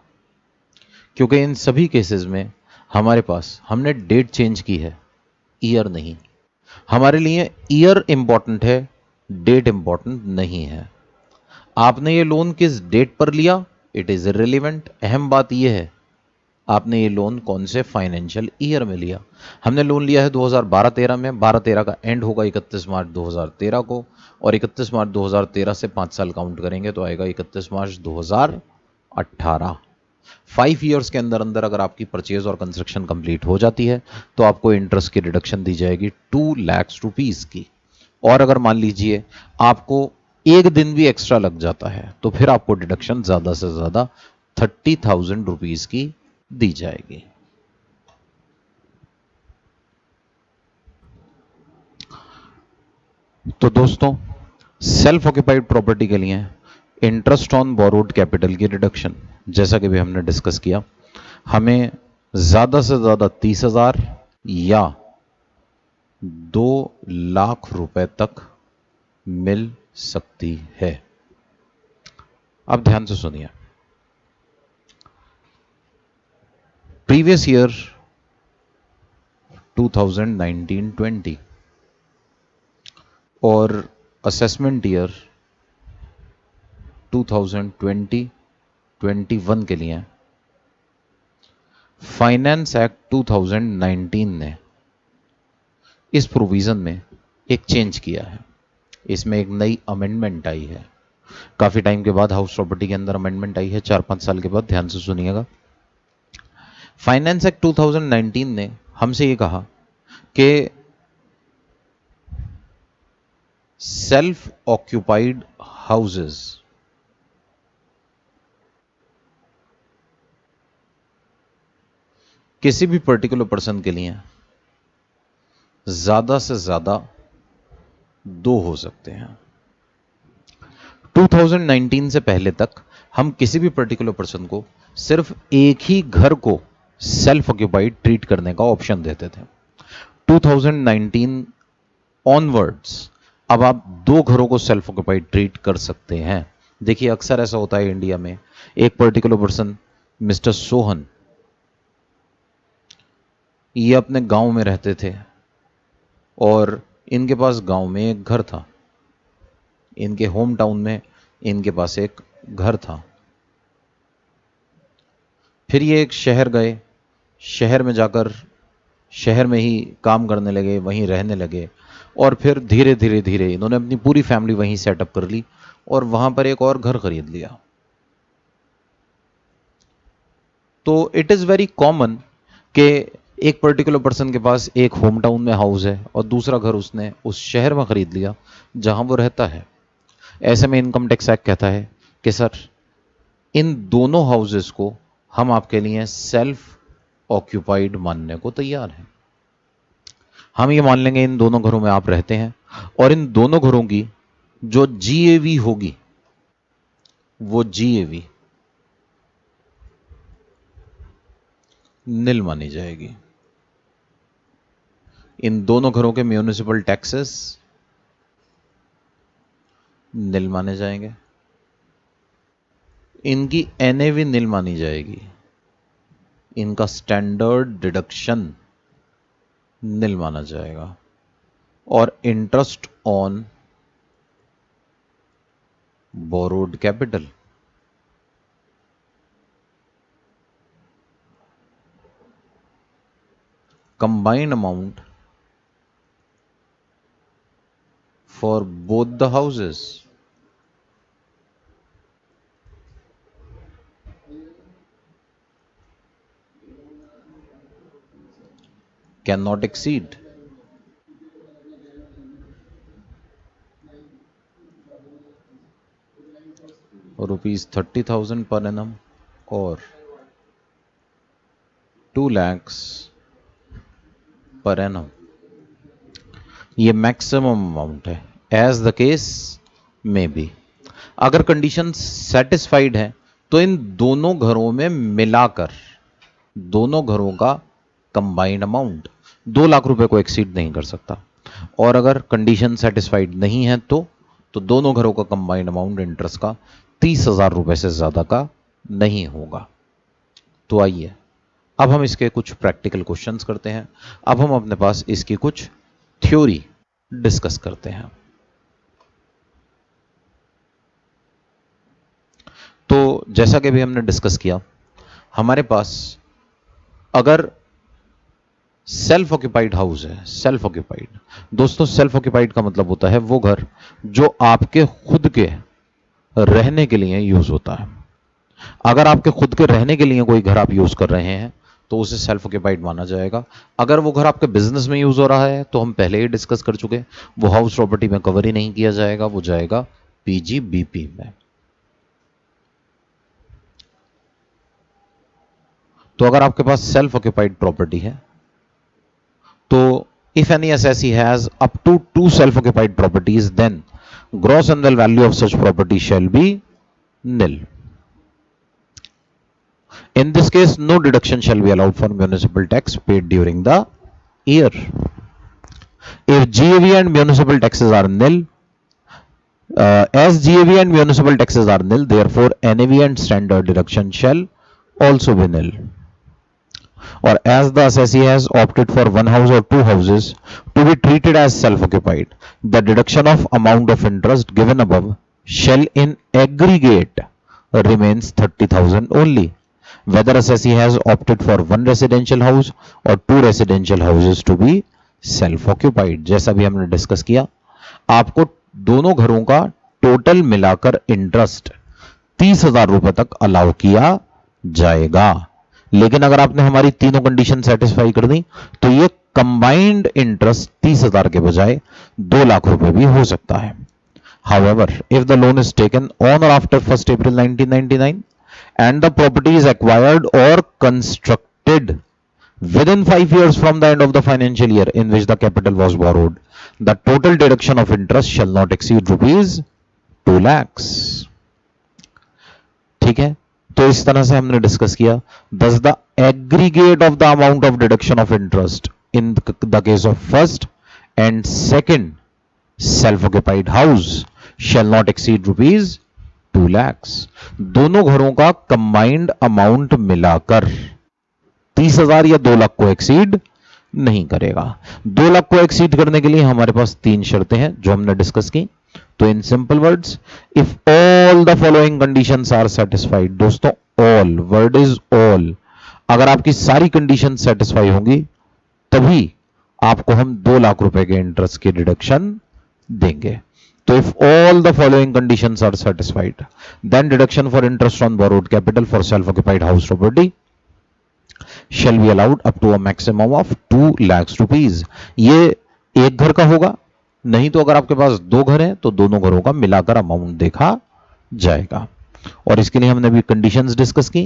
क्योंकि इन सभी केसेस में हमारे पास हमने डेट चेंज की है, ईयर नहीं। हमारे लिए ईयर इंपॉर्टेंट है, डेट इंपॉर्टेंट नहीं है। आपने ये लोन किस डेट पर लिया, इट इज इररिलेवेंट। अहम बात यह है आपने ये लोन कौन से फाइनेंशियल ईयर में लिया। हमने लोन लिया है 2012-13 में, 12-13 का एंड होगा 31 मार्च 2013 को, और 31 मार्च 2013 से 5 साल काउंट करेंगे तो आएगा 31 मार्च 2018। 5 ईयर्स के अंदर अंदर अगर आपकी परचेज और कंस्ट्रक्शन कंप्लीट हो जाती है तो आपको इंटरेस्ट की डिडक्शन दी जाएगी 2 लाख रुपीस की। और अगर मान लीजिए आपको एक दिन भी एक्स्ट्रा लग जाता है तो फिर आपको डिडक्शन ज्यादा से ज्यादा 30,000 रुपीस की दी जाएगी। तो दोस्तों सेल्फ ऑक्यूपाइड प्रॉपर्टी के लिए इंटरेस्ट ऑन बोरोड कैपिटल की रिडक्शन जैसा कि भी हमने डिस्कस किया, हमें ज्यादा से ज्यादा 30,000 या 2 लाख रुपए तक मिल सकती है। अब ध्यान से सुनिए, प्रीवियस ईयर 2019-20 और असेसमेंट ईयर 2020-21 के लिए फाइनेंस एक्ट 2019 ने इस प्रोविजन में एक चेंज किया है। इसमें एक नई अमेंडमेंट आई है, काफी टाइम के बाद हाउस प्रॉपर्टी के अंदर अमेंडमेंट आई है, 4-5 साल के बाद। ध्यान से सुनिएगा, फाइनेंस एक्ट 2019 ने हमसे ये कहा कि सेल्फ ऑक्यूपाइड हाउसेस किसी भी पर्टिकुलर पर्सन के लिए ज्यादा से ज्यादा 2 हो सकते हैं। 2019 से पहले तक हम किसी भी पर्टिकुलर पर्सन को सिर्फ एक ही घर को सेल्फ ऑक्यूपाइड ट्रीट करने का ऑप्शन देते थे। 2019 ऑनवर्ड्स अब आप 2 घरों को सेल्फ ऑक्यूपाइड ट्रीट कर सकते हैं। देखिए अक्सर ऐसा होता है इंडिया में, एक पर्टिकुलर पर्सन मिस्टर सोहन, ये अपने गांव में रहते थे और इनके पास गांव में एक घर था, इनके होम टाउन में इनके पास एक घर था। फिर ये एक शहर गए, शहर में जाकर शहर में ही काम करने लगे, वहीं रहने लगे, और फिर धीरे धीरे धीरे इन्होंने अपनी पूरी फैमिली वहीं सेटअप कर ली और वहां पर एक और घर खरीद लिया। तो इट इज वेरी कॉमन कि एक पर्टिकुलर पर्सन के पास एक होम टाउन में हाउस है और दूसरा घर उसने उस शहर में खरीद लिया जहां वो रहता है। ऐसे में इनकम टैक्स एक्ट कहता है कि सर इन दोनों हाउसेस को हम आपके लिए सेल्फ ऑक्यूपाइड मानने को तैयार हैं। हम ये मान लेंगे इन दोनों घरों में आप रहते हैं और इन दोनों घरों की जो जीएवी होगी वो जीएवी निल मानी जाएगी। इन दोनों घरों के म्यूनिसिपल टैक्सेस निल माने जाएंगे, इनकी एनएवी निल मानी जाएगी, इनका स्टैंडर्ड डिडक्शन निल माना जाएगा, और interest on borrowed capital combined amount for both the houses cannot exceed ₹30,000 per annum or 2 lakhs per annum। ये मैक्सिमम अमाउंट है, एज द केस में बी। अगर कंडीशन सेटिस्फाइड है तो इन दोनों घरों में मिलाकर दोनों घरों का कंबाइंड अमाउंट 2 लाख रुपए को एक्सीड नहीं कर सकता। और अगर कंडीशन सेटिस्फाइड नहीं है तो दोनों घरों का कंबाइंड अमाउंट इंटरेस्ट का 30,000 रुपए से ज्यादा का नहीं होगा। तो आइए अब हम इसके कुछ प्रैक्टिकल क्वेश्चंस करते हैं। अब हम अपने पास इसकी कुछ थ्योरी डिस्कस करते हैं। तो जैसा कि भी हमने डिस्कस किया, हमारे पास अगर सेल्फ ऑक्यूपाइड हाउस है, सेल्फ ऑक्यूपाइड, दोस्तों सेल्फ ऑक्यूपाइड का मतलब होता है वो घर जो आपके खुद के रहने के लिए यूज होता है। अगर आपके खुद के रहने के लिए कोई घर आप यूज कर रहे हैं तो उसे सेल्फ ऑक्यूपाइड माना जाएगा। अगर वो घर आपके बिजनेस में यूज हो रहा है तो हम पहले ही डिस्कस कर चुके, वो हाउस प्रॉपर्टी में कवर ही नहीं किया जाएगा, वो जाएगा पीजीबीपी में। तो अगर आपके पास सेल्फ ऑक्यूपाइड प्रॉपर्टी है तो if any assessee has up to 2 self-occupied properties, then gross annual value of such property shall be nil. In this case, no deduction shall be allowed for municipal tax paid during the year. If GAV and municipal taxes are nil, as GAV and municipal taxes are nil, therefore NAV and standard deduction shall also be nil. Or as the assessee has opted for one house or two houses to be treated as self-occupied, the deduction of amount of interest given above shall in aggregate remains 30,000 only, whether assessee has opted for one residential house or two residential houses to be self-occupied. जैसा भी हमने discuss किया, आपको दोनों घरों का total मिलाकर interest 30,000 रुपए तक अलाउ किया जाएगा। लेकिन अगर आपने हमारी तीनों कंडीशन सेटिस्फाई कर दी तो ये कंबाइंड इंटरेस्ट 30,000 के बजाय 2 लाख रुपए भी हो सकता है। However, if the loan is taken on or after 1st April 1999 and the property is acquired or constructed within 5 years from the end of the financial year in which the capital was borrowed, the total deduction of interest shall not exceed rupees 2 lakhs. ठीक है, तो इस तरह से हमने discuss किया। Thus the aggregate of the amount of deduction of interest in the case of first and second self-occupied house shall not exceed rupees 2 lakhs. दोनों घरों का कंबाइंड अमाउंट मिलाकर 30,000 या 2 लाख को एक्सीड नहीं करेगा। 2 लाख को एक्सीड करने के लिए हमारे पास 3 शर्तें हैं जो हमने डिस्कस की। तो in simple words, if all the following conditions are satisfied, दोस्तों ऑल, वर्ड इज ऑल, अगर आपकी सारी कंडीशन सेटिस्फाई होंगी तभी आपको हम 2 लाख रुपए के इंटरेस्ट की डिडक्शन देंगे। तो if all the following conditions are satisfied, then deduction for interest on borrowed capital for self occupied house property shall be allowed up to a maximum of 2 lakhs rupees. ये एक घर का होगा, नहीं तो अगर आपके पास दो घर हैं तो दोनों घरों का मिलाकर अमाउंट देखा जाएगा। और इसके लिए हमने भी कंडीशंस डिस्कस की।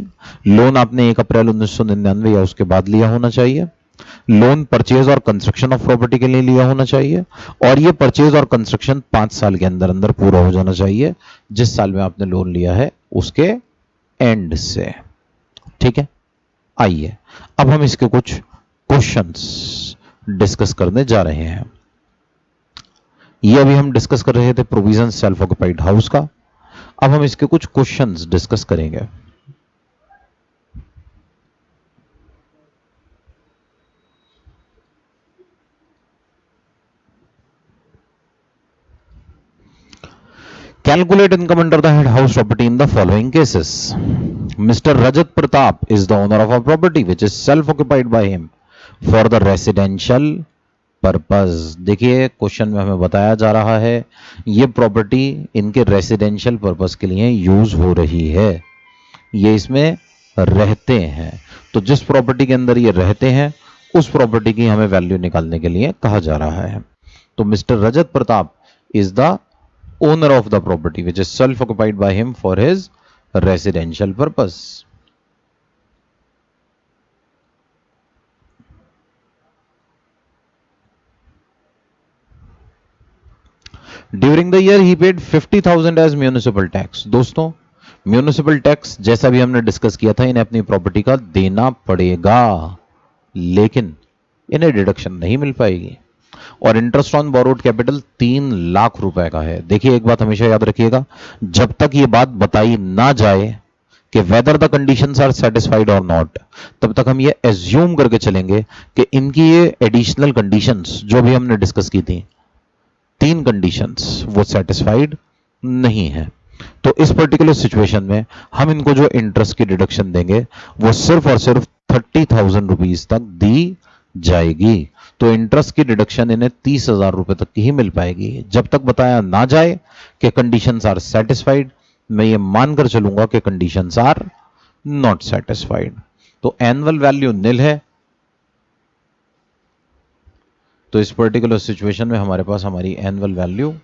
लोन आपने 1 अप्रैल 1999 या उसके बाद लिया होना चाहिए। लोन परचेज और कंस्ट्रक्शन ऑफ प्रॉपर्टी के लिए लिया होना चाहिए और ये परचेज और कंस्ट्रक्शन 5 साल के अंदर अंदर पूरा हो जाना चाहिए, जिस साल में आपने लोन लिया है उसके एंड से। ठीक है, आइए अब हम इसके कुछ क्वेश्चंस डिस्कस करने जा रहे हैं। ये अभी हम डिस्कस कर रहे थे प्रोविजन सेल्फ ऑक्यूपाइड हाउस का, अब हम इसके कुछ क्वेश्चंस डिस्कस करेंगे। Calculate income under the head house property in the following cases. Mr. Rajat Pratap is the owner of a property which is self-occupied by him for the residential purpose. देखिए question में हमें बताया जा रहा है ये property इनके residential purpose के लिए यूज हो रही है, ये इसमें रहते हैं। तो जिस प्रॉपर्टी के अंदर ये रहते हैं उस प्रॉपर्टी की हमें वैल्यू निकालने के लिए कहा जा रहा है। तो mister Rajat Pratap is the owner of the property which is self occupied by him for his residential purpose. During the year he paid 50,000 as municipal tax. दोस्तों म्यूनिसिपल टैक्स जैसा भी हमने डिस्कस किया था, इन्हें अपनी प्रॉपर्टी का देना पड़ेगा, लेकिन इन्हें डिडक्शन नहीं मिल पाएगी। और interest on borrowed capital 3 lakh रुपए का है। देखिए एक बात हमेशा याद रखिएगा, जब तक ये बात बताई ना जाए कि whether the conditions are satisfied और नॉट, तब तक हम ये एज्यूम करके चलेंगे कि इनकी ये एडिशनल कंडीशंस जो भी हमने डिस्कस की थी, 3 कंडीशंस, वो सेटिस्फाइड नहीं है। तो इस पर्टिकुलर सिचुएशन में हम इनको जो इंटरेस्ट की डिडक्शन देंगे वो सिर्फ और सिर्फ 30,000 रुपीज तक दी जाएगी। तो इंटरेस्ट की डिडक्शन इन्हें 30,000 रुपए तक की ही मिल पाएगी। जब तक बताया ना जाए कि कंडीशंस आर सेटिस्फाइड, मैं ये मानकर चलूंगा कि कंडीशंस आर नॉट सेटिस्फाइड। तो एनुअल वैल्यू निल है, तो इस पर्टिकुलर सिचुएशन में हमारे पास हमारी एनुअल वैल्यू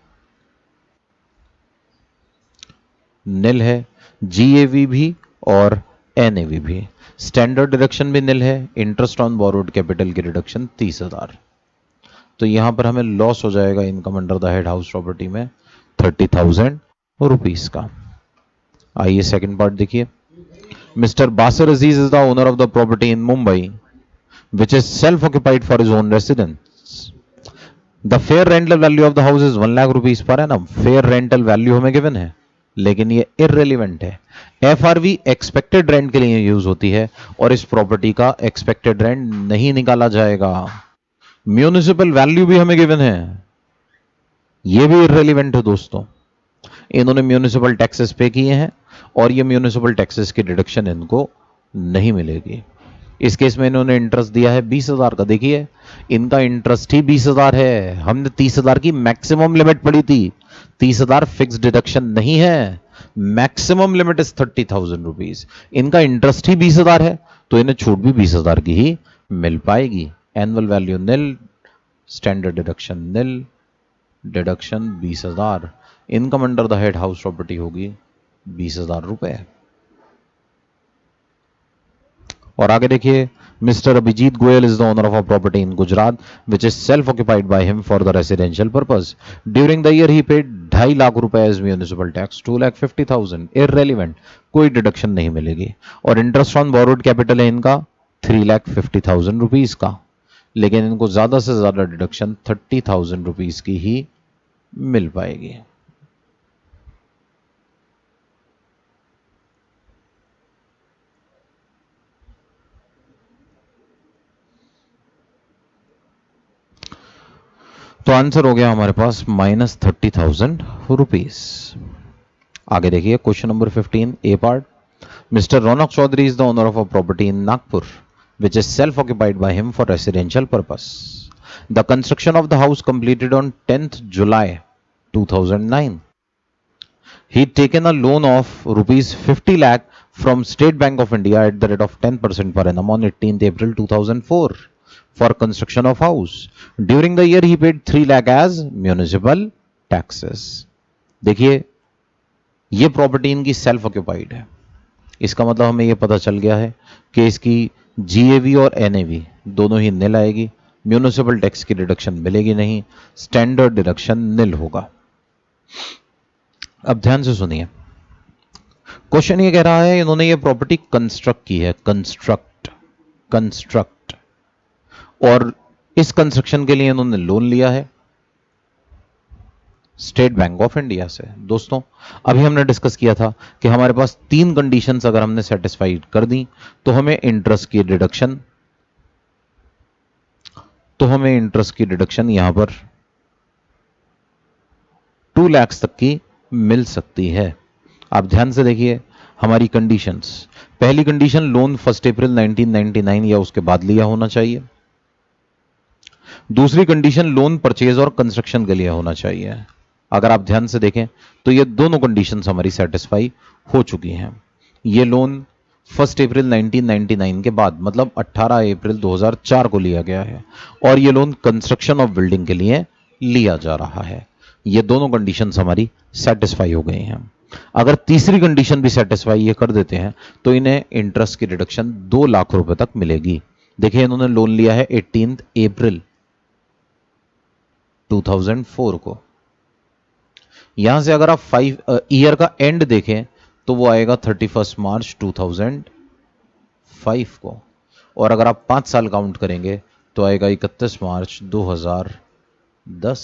निल है, जीएवी भी और एनएवी भी। स्टैंडर्ड डिडक्शन भी निल है, इंटरेस्ट ऑन बोरोड कैपिटल की डिडक्शन 30,000। तो यहां पर हमें लॉस हो जाएगा income under the head house property में 30,000 रुपीस का। आइए सेकंड पार्ट देखिए। Mister Basar Aziz is the owner of the property in Mumbai which is self occupied for his own residence. The fair rental value of the house is 1 lakh rupees per annum. Fair rental value हमें given है, लेकिन ये irrelevant है। एफआरवी expected rent के लिए use होती है और इस प्रॉपर्टी का एक्सपेक्टेड रेंट नहीं निकाला जाएगा। म्यूनिसिपल वैल्यू भी हमें गिवन है, ये भी इररेलीवेंट है दोस्तों। इन्होंने म्यूनिसिपल टैक्सेस पे किए हैं और ये म्यूनिसिपल टैक्सेस की डिडक्शन इनको नहीं मिलेगी। इस केस में इन्होंने इंटरेस्ट दिया है 20,000 का। देखिए इनका इंटरेस्ट ही 20,000 है, हमने 30,000 की मैक्सिमम लिमिट पड़ी थी। 30,000 फिक्स डिडक्शन नहीं है, मैक्सिमम लिमिट इज 30,000 रुपीज। इनका इंटरेस्ट ही 20,000 है, तो इन्हें छूट भी 20,000 की ही मिल पाएगी। Annual value nil, standard deduction nil, deduction 20,000। Income under the head house property होगी 20,000 रुपए। और आगे देखिए, mister Abhijeet Goyal is the owner of a property in Gujarat which is self occupied by him for the residential purpose. During the year he paid 2.5 lakh रुपए as municipal tax, 2,50,000 irrelevant, कोई deduction नहीं मिलेगी। और इंटरेस्ट ऑन बोरोड कैपिटल है इनका 3,50,000 rupees का, लेकिन इनको ज्यादा से ज्यादा डिडक्शन 30,000 रुपीज की ही मिल पाएगी। तो आंसर हो गया हमारे पास -30,000 रुपीज। आगे देखिए question number 15 A part. Mister Raunak Chaudhary is the owner of a property in Nagpur which is self occupied by him for residential purpose. The construction of the house completed on 10th July 2009. He'd taken a loan of rupees 50 lakh from State Bank of India at the rate of 10% per annum on 18th April 2004 for construction of house. During the year he paid 3 lakh as municipal taxes. देखिए ये property इनकी self occupied है, इसका मतलब हमें यह पता चल गया है कि इसकी जीएवी और एनएवी दोनों ही निल आएगी, म्यूनिसिपल टैक्स की डिडक्शन मिलेगी नहीं, स्टैंडर्ड डिडक्शन निल होगा। अब ध्यान से सुनिए, क्वेश्चन ये कह रहा है इन्होंने ये प्रॉपर्टी कंस्ट्रक्ट की है, कंस्ट्रक्ट, और इस कंस्ट्रक्शन के लिए इन्होंने लोन लिया है स्टेट बैंक ऑफ इंडिया से। दोस्तों अभी हमने डिस्कस किया था कि हमारे पास 3 कंडीशंस अगर हमने सेटिस्फाइड कर दी तो हमें इंटरेस्ट की डिडक्शन यहां पर 2 लाख तक की मिल सकती है। आप ध्यान से देखिए हमारी कंडीशंस। पहली कंडीशन, लोन 1 अप्रैल 1999 या उसके बाद लिया होना चाहिए। दूसरी कंडीशन, लोन परचेज और कंस्ट्रक्शन के लिए होना चाहिए। अगर आप ध्यान से देखें तो ये दोनों कंडीशंस हमारी सेटिस्फाई हो चुकी हैं। ये लोन 1 अप्रैल 1999 के बाद मतलब 18 अप्रैल 2004 को लिया गया है और ये लोन कंस्ट्रक्शन ऑफ बिल्डिंग के लिए लिया जा रहा है। ये दोनों कंडीशंस हमारी सेटिस्फाई हो गई हैं। अगर तीसरी कंडीशन भी सेटिस्फाई ये कर देते हैं तो इन्हें इंटरेस्ट की रिडक्शन 2 लाख रुपए तक मिलेगी। देखिए इन्होंने लोन लिया है 18 अप्रैल 2004 को। यहां से अगर आप 5 ईयर का एंड देखें तो वो आएगा 31 मार्च 2005 को। और अगर आप 5 साल काउंट करेंगे तो आएगा 31 मार्च 2010।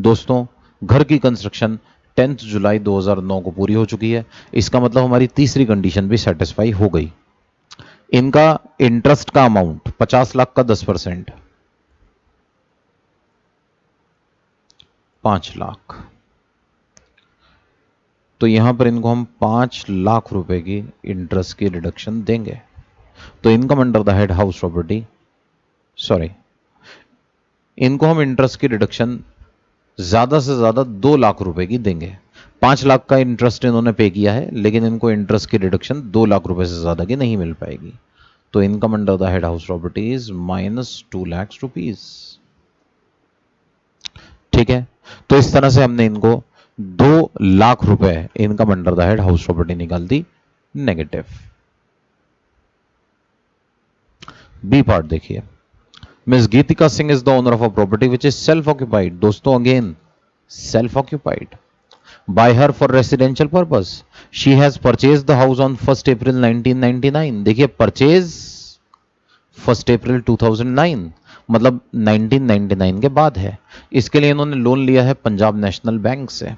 दोस्तों, घर की कंस्ट्रक्शन 10 जुलाई 2009 को पूरी हो चुकी है। इसका मतलब हमारी तीसरी कंडीशन भी सेटिस्फाई हो गई। इनका इंटरेस्ट का अमाउंट 50 लाख का 10%, 5 लाख। तो यहां पर इनको हम 5 लाख रुपए की इंटरेस्ट की रिडक्शन देंगे। तो income under the head house property, sorry, इनको हम इंटरेस्ट की रिडक्शन ज्यादा से ज्यादा 2 लाख रुपए की देंगे। 5 लाख का इंटरेस्ट इन्होंने पे किया है, लेकिन इनको इंटरेस्ट की रिडक्शन 2 लाख रुपए से ज्यादा की नहीं मिल पाएगी। तो income under the head house property is -2 lakh rupees. ठीक है, तो इस तरह से हमने इनको 2 लाख रुपए income under the head house property निकाल दी नेगेटिव। बी पार्ट देखिए, miss Geetika Singh is the owner of a property which is self occupied. दोस्तों again self occupied by her for residential purpose. She has purchased the house on 1st April 1999. देखिए purchase 1st April 2009 मतलब 1999 के बाद है। इसके लिए इन्होंने लोन लिया है पंजाब नेशनल बैंक से।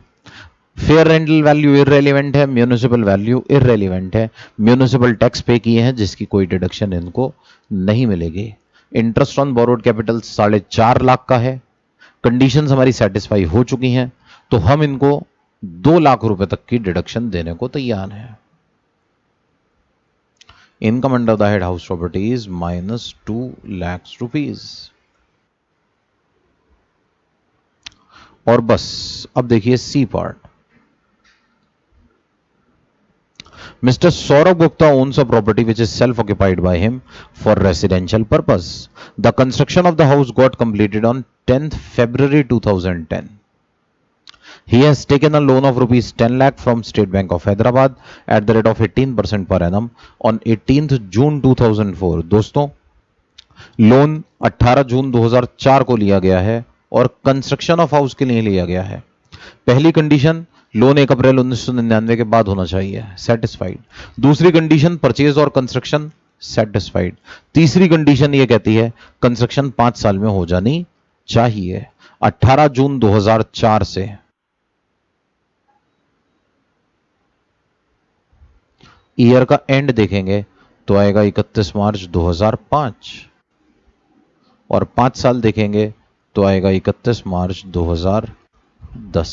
फेयर रेंटल वैल्यू इररेलेवेंट है, म्यूनिसिपल वैल्यू इररेलेवेंट है। म्यूनिसिपल टैक्स पे किए हैं जिसकी कोई डिडक्शन इनको नहीं मिलेगी। Interest on borrowed capital 4.5 lakh का है। कंडीशंस हमारी सेटिस्फाई हो चुकी हैं, तो हम इनको 2 लाख रुपए तक की डिडक्शन देने को तैयार है। Income under the head house property is -2 lakh rupees. और बस अब देखिए C part. Mr. Saurabh Gupta owns a property which is self-occupied by him for residential purpose. The construction of the house got completed on 10th February 2010. He has taken a loan of rupees 10 lakh from State Bank of Hyderabad at the rate of 18% per annum on 18th June 2004. दोस्तों, loan 18 जून 2004 को लिया गया है और construction of house के लिए लिया गया है। पहली कंडीशन, लोन 1 अप्रैल 1999 के बाद होना चाहिए, सेटिस्फाइड। दूसरी कंडीशन, परचेज और कंस्ट्रक्शन, सेटिस्फाइड। तीसरी कंडीशन ये कहती है कंस्ट्रक्शन 5 साल में हो जानी चाहिए। 18 जून 2004 से ईयर का एंड देखेंगे तो आएगा 31 मार्च 2005 और 5 साल देखेंगे तो आएगा 31 मार्च 2010।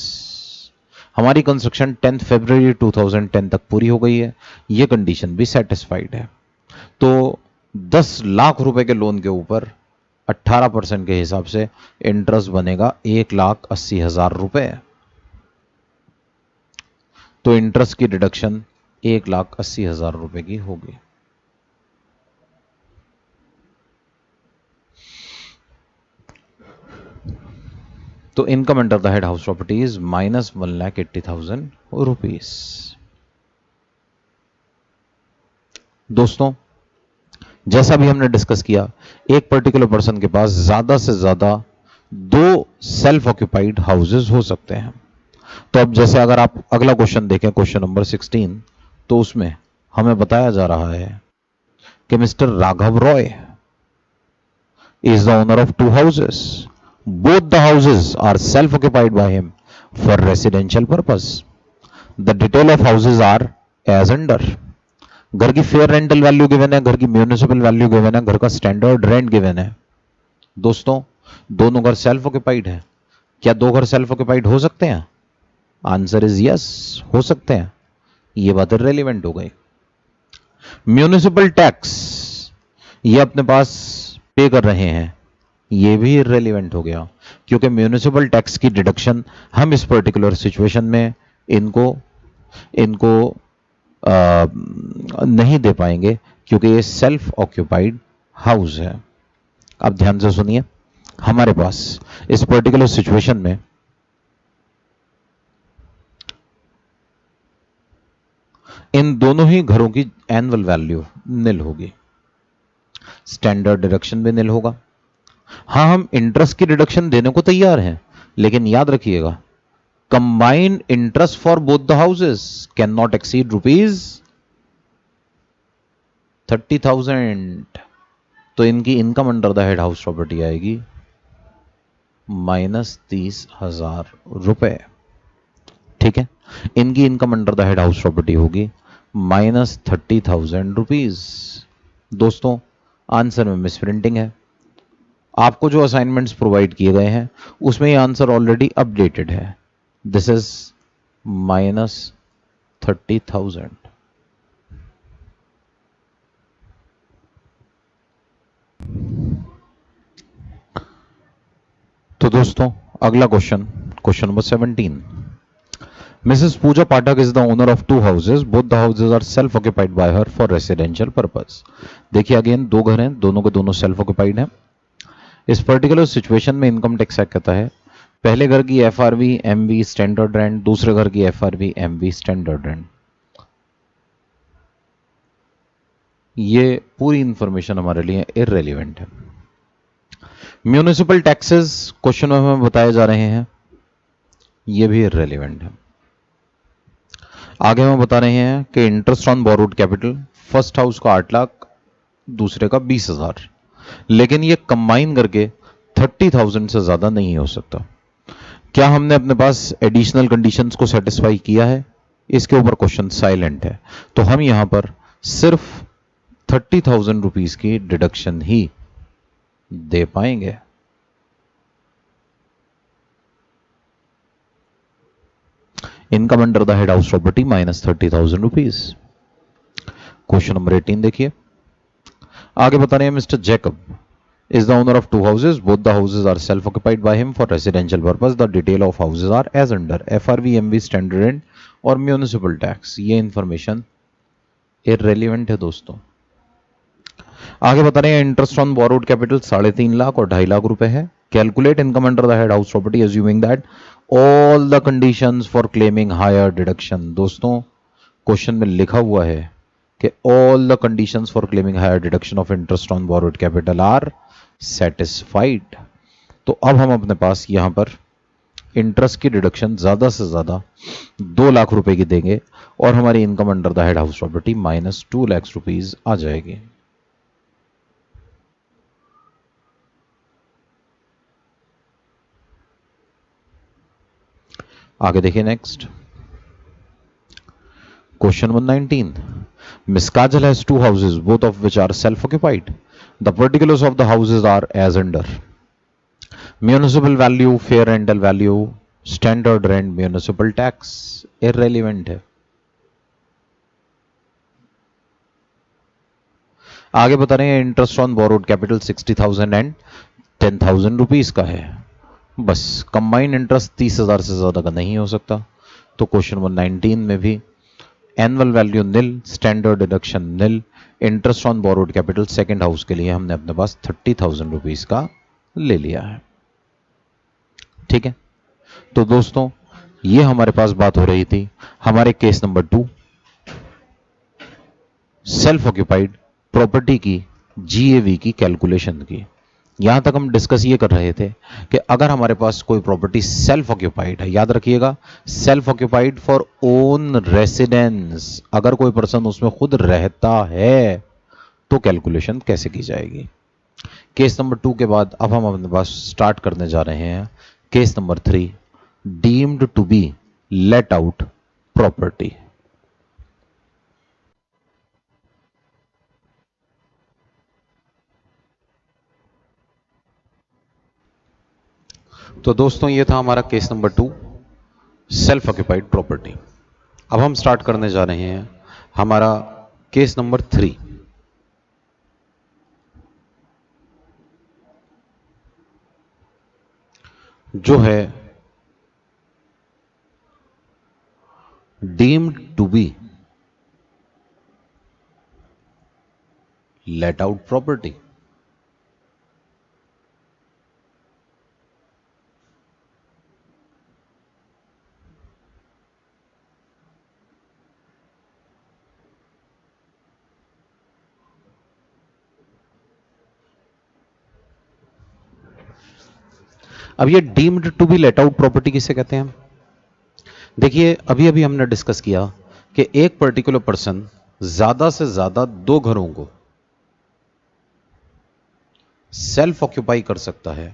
हमारी कंस्ट्रक्शन 10 फरवरी 2010 तक पूरी हो गई है। यह कंडीशन भी सेटिस्फाइड है। तो 10 लाख रुपए के लोन के ऊपर 18% के हिसाब से इंटरेस्ट बनेगा 1,80,000 रुपए। तो इंटरेस्ट की डिडक्शन 1,80,000 रुपए की होगी। तो income under the head house property is -1,80,000 rupees. दोस्तों, जैसा भी हमने डिस्कस किया, एक पर्टिकुलर पर्सन के पास ज्यादा से ज्यादा 2 सेल्फ ऑक्यूपाइड हाउसेज हो सकते हैं। तो अब जैसे अगर आप अगला क्वेश्चन देखें, क्वेश्चन नंबर 16, तो उसमें हमें बताया जा रहा है कि mister Raghav Roy is the owner of 2 houses. Both the houses are self-occupied by him for residential purpose. The detail of houses are as under. घर की फेयर रेंटल वैल्यू गिवन है, घर की म्यूनिसिपल वैल्यू गिवन है, घर का स्टैंडर्ड रेंट गिवन है। दोस्तों, दोनों घर सेल्फ ऑक्यूपाइड है। क्या 2 घर सेल्फ ऑक्यूपाइड हो सकते हैं? आंसर इज यस, हो सकते हैं। ये बात रेलिवेंट हो गई। म्यूनिसिपल टैक्स ये अपने पास पे कर रहे हैं, ये भी इररेलेवेंट हो गया, क्योंकि म्यूनिसिपल टैक्स की डिडक्शन हम इस पर्टिकुलर सिचुएशन में इनको नहीं दे पाएंगे, क्योंकि ये सेल्फ ऑक्यूपाइड हाउस है। अब ध्यान से सुनिए, हमारे पास इस पर्टिकुलर सिचुएशन में इन दोनों ही घरों की एनुअल वैल्यू निल होगी, स्टैंडर्ड डिडक्शन भी निल होगा। हाँ, हम इंटरेस्ट की डिडक्शन देने को तैयार हैं, लेकिन याद रखिएगा combined interest for both the houses cannot exceed rupees 30,000. तो इनकी income under the head house property आएगी -30,000 रुपए। ठीक है, इनकी income under the head house property होगी -30,000 रुपीज। दोस्तों आंसर में मिस प्रिंटिंग है। आपको जो असाइनमेंट्स प्रोवाइड किए गए हैं उसमें ये आंसर ऑलरेडी अपडेटेड है। This is -30,000। तो दोस्तों अगला question number 17। Mrs. Pooja Pathak is the owner of two houses. Both the houses are self-occupied by her for residential purpose. देखिए अगेन दो घर हैं, दोनों के दोनों सेल्फ ऑक्यूपाइड हैं। इस पर्टिकुलर सिचुएशन में इनकम टैक्स एक्ट कहता है पहले घर की एफआरवी एमवी स्टैंडर्ड रेंट, दूसरे घर की एफआरवी एमवी स्टैंडर्ड रेंट। ये पूरी इंफॉर्मेशन हमारे लिए इररेलेवेंट है। म्यूनिसिपल टैक्सेस क्वेश्चन में हमें बताए जा रहे हैं, ये भी इररेलेवेंट है। आगे हम बता रहे हैं कि interest on borrowed capital, first house का 8 लाख, दूसरे का 20,000, लेकिन ये कंबाइन करके 30,000 से ज्यादा नहीं हो सकता। क्या हमने अपने पास एडिशनल कंडीशंस को सेटिस्फाई किया है? इसके ऊपर क्वेश्चन साइलेंट है, तो हम यहां पर सिर्फ 30,000 रुपीज की डिडक्शन ही दे पाएंगे। Income under the head house property -30,000 rupees. Question number 18 देखिए, आगे बता रहे हैं mister Jacob is the owner of two houses. Both the houses are self-occupied by him for residential purpose. The detail of houses are as under FRV, MV, standard rent और municipal tax. ये information irrelevant है दोस्तों। आगे बता रहे हैं interest on borrowed capital 3.5 lakh और 2.5 लाख रुपए है। Calculate income under the head house property assuming that all the conditions for claiming higher deduction. दोस्तों क्वेश्चन में लिखा हुआ है कि all the conditions for claiming higher deduction of interest on borrowed capital are satisfied. तो अब हम अपने पास यहां पर इंटरेस्ट की डिडक्शन ज्यादा से ज्यादा 2 लाख रुपए की देंगे और हमारी income under the head house property -2 lakh rupees आ जाएगी। आगे देखिए next question number 19। Miss Kajal has two houses, both of which are self-occupied. The particulars of the houses are as under municipal value, fair rental value, standard rent, municipal tax. Irrelevant है। आगे बता रहे हैं interest on borrowed capital 60,000 and 10,000 rupees का है। बस combined interest 30,000 से ज्यादा का नहीं हो सकता। तो क्वेश्चन नंबर 19 में भी annual value nil, standard deduction nil, interest on borrowed capital second house के लिए हमने अपने पास 30,000 रुपीज का ले लिया है। ठीक है, तो दोस्तों ये हमारे पास बात हो रही थी हमारे case number 2 self occupied property की जीएवी की कैलकुलेशन की। यहां तक हम डिस्कस ये कर रहे थे कि अगर हमारे पास कोई प्रॉपर्टी सेल्फ ऑक्यूपाइड है, याद रखिएगा self occupied for own residence, अगर कोई पर्सन उसमें खुद रहता है तो कैलकुलेशन कैसे की जाएगी। केस नंबर 2 के बाद अब हम अपने पास स्टार्ट करने जा रहे हैं case number 3 deemed to be let out property. तो दोस्तों ये था हमारा case number 2 self occupied property. अब हम स्टार्ट करने जा रहे हैं हमारा केस नंबर 3 जो है deemed to be let out property. अब ये deemed to be let out property किसे कहते हैं? देखिए अभी अभी हमने डिस्कस किया कि एक पर्टिकुलर पर्सन ज्यादा से ज्यादा 2 घरों को सेल्फ ऑक्यूपाई कर सकता है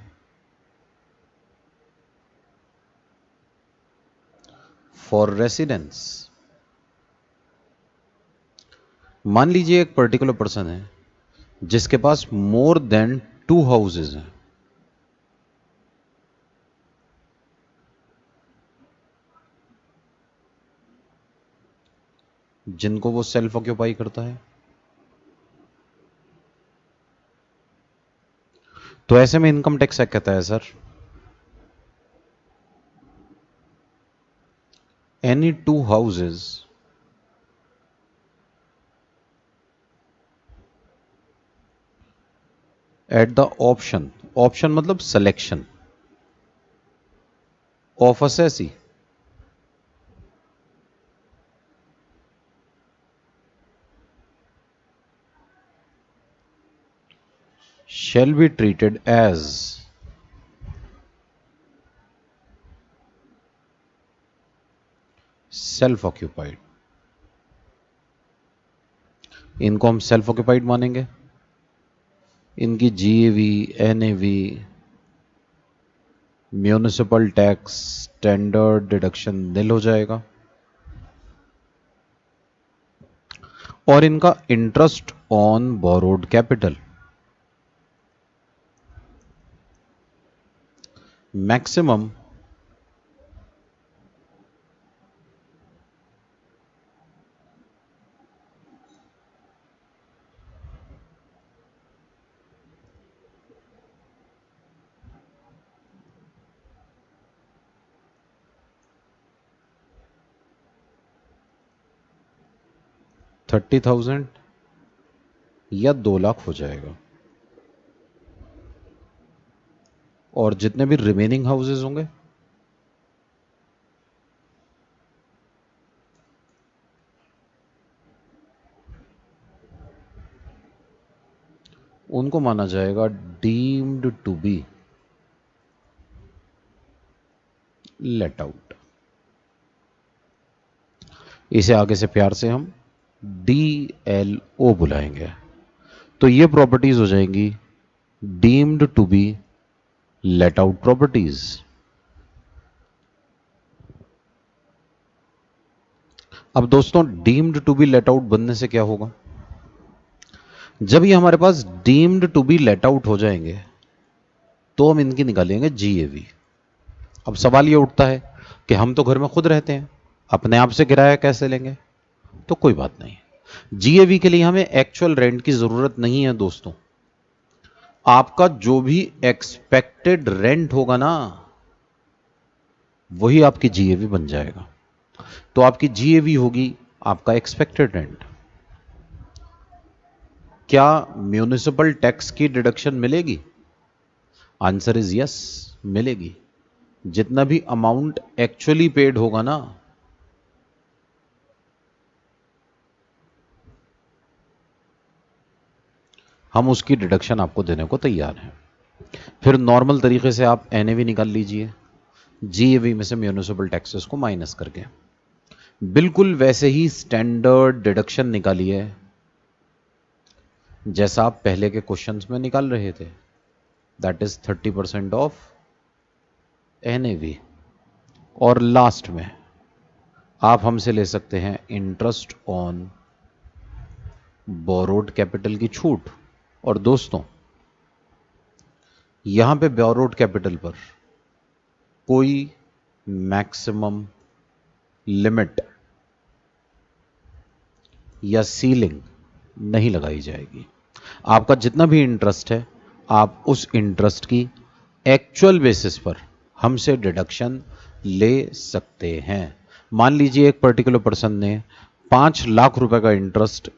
फॉर रेसिडेंस। मान लीजिए एक पर्टिकुलर पर्सन है जिसके पास मोर देन 2 हाउसेज हैं, जिनको वो सेल्फ ऑक्यूपाई करता है। तो ऐसे में इनकम टैक्स एक्ट कहता है sir, any 2 houses at the option, option मतलब selection of assessee shall be treated as self occupied. इनको हम सेल्फ ऑक्यूपाइड मानेंगे, इनकी GAV, NAV, municipal tax, standard deduction nil हो जाएगा और इनका interest on borrowed capital maximum $30,000 या 2 लाख हो जाएगा। और जितने भी रिमेनिंग हाउसेज होंगे उनको माना जाएगा deemed to be let out. इसे आगे से प्यार से हम DLO बुलाएंगे। तो ये प्रॉपर्टीज हो जाएंगी deemed to be let out properties. अब दोस्तों deemed to be let out बनने से क्या होगा, जब ये हमारे पास deemed to be let out हो जाएंगे तो हम इनकी निकालेंगे जीएवी। अब सवाल ये उठता है कि हम तो घर में खुद रहते हैं, अपने आप से किराया कैसे लेंगे? तो कोई बात नहीं, जीएवी के लिए हमें एक्चुअल रेंट की जरूरत नहीं है दोस्तों। आपका जो भी एक्सपेक्टेड रेंट होगा ना वही आपकी जीएवी बन जाएगा। तो आपकी जीएवी होगी आपका एक्सपेक्टेड रेंट। क्या म्यूनिसिपल टैक्स की डिडक्शन मिलेगी? आंसर इज यस, मिलेगी। जितना भी अमाउंट एक्चुअली पेड होगा ना हम उसकी डिडक्शन आपको देने को तैयार हैं। फिर नॉर्मल तरीके से आप एनएवी निकाल लीजिए जीएवी में से म्यूनिसिपल टैक्सेस को माइनस करके। बिल्कुल वैसे ही स्टैंडर्ड डिडक्शन निकालिए जैसा आप पहले के क्वेश्चंस में निकाल रहे थे, दैट इज 30% ऑफ एनएवी। और लास्ट में आप हमसे ले सकते हैं इंटरेस्ट ऑन बोरोड कैपिटल की छूट। और दोस्तों यहां पे बोरोड कैपिटल पर कोई मैक्सिमम लिमिट या सीलिंग नहीं लगाई जाएगी। आपका जितना भी इंटरेस्ट है आप उस इंटरेस्ट की एक्चुअल बेसिस पर हमसे डिडक्शन ले सकते हैं। मान लीजिए एक पर्टिकुलर पर्सन ने 5 लाख रुपए का इंटरेस्ट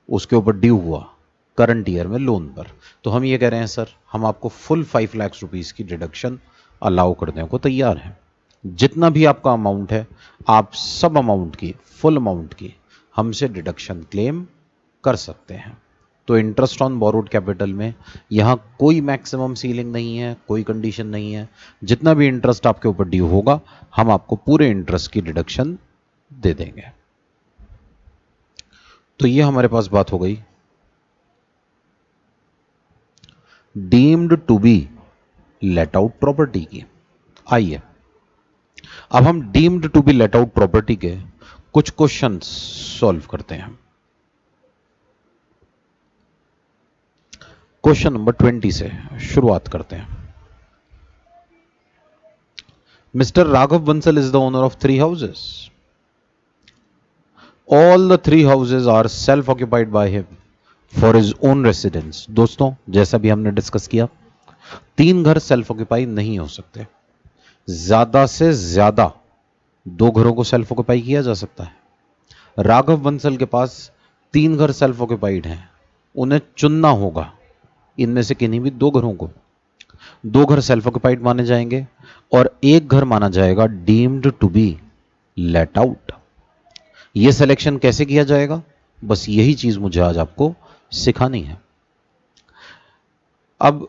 उसके ऊपर ड्यू हुआ करंट ईयर में लोन पर, तो हम ये कह रहे हैं सर हम आपको फुल 5 लाख रुपीस की डिडक्शन अलाउ करने को तैयार हैं। जितना भी आपका अमाउंट है आप सब अमाउंट की, फुल अमाउंट की हमसे डिडक्शन क्लेम कर सकते हैं। तो इंटरेस्ट ऑन बोरोड कैपिटल में यहां कोई मैक्सिमम सीलिंग नहीं है, कोई कंडीशन नहीं है। जितना भी इंटरेस्ट आपके ऊपर ड्यू होगा हम आपको पूरे इंटरेस्ट की डिडक्शन दे देंगे। तो ये हमारे पास बात हो गई deemed to be let out property की। आइए अब हम deemed to be let out property के कुछ क्वेश्चंस सॉल्व करते हैं। क्वेश्चन नंबर 20 से शुरुआत करते हैं। Mister Raghav Bansal is the owner of 3 houses. All the 3 houses are self occupied by him for his own residence. दोस्तों जैसा भी हमने डिस्कस किया, 3 घर सेल्फ ऑक्यूपाई नहीं हो सकते। ज्यादा से ज्यादा 2 घरों को सेल्फ ऑक्यूपाई किया जा सकता है। राघव बंसल के पास 3 घर सेल्फ ऑक्यूपाइड हैं, उन्हें चुनना होगा इनमें से किन्हीं भी 2 घरों को। 2 घर सेल्फ ऑक्यूपाइड माने जाएंगे और 1 घर माना जाएगा deemed to be let out. यह सिलेक्शन कैसे किया जाएगा, बस यही चीज मुझे आज आपको सिखानी है। अब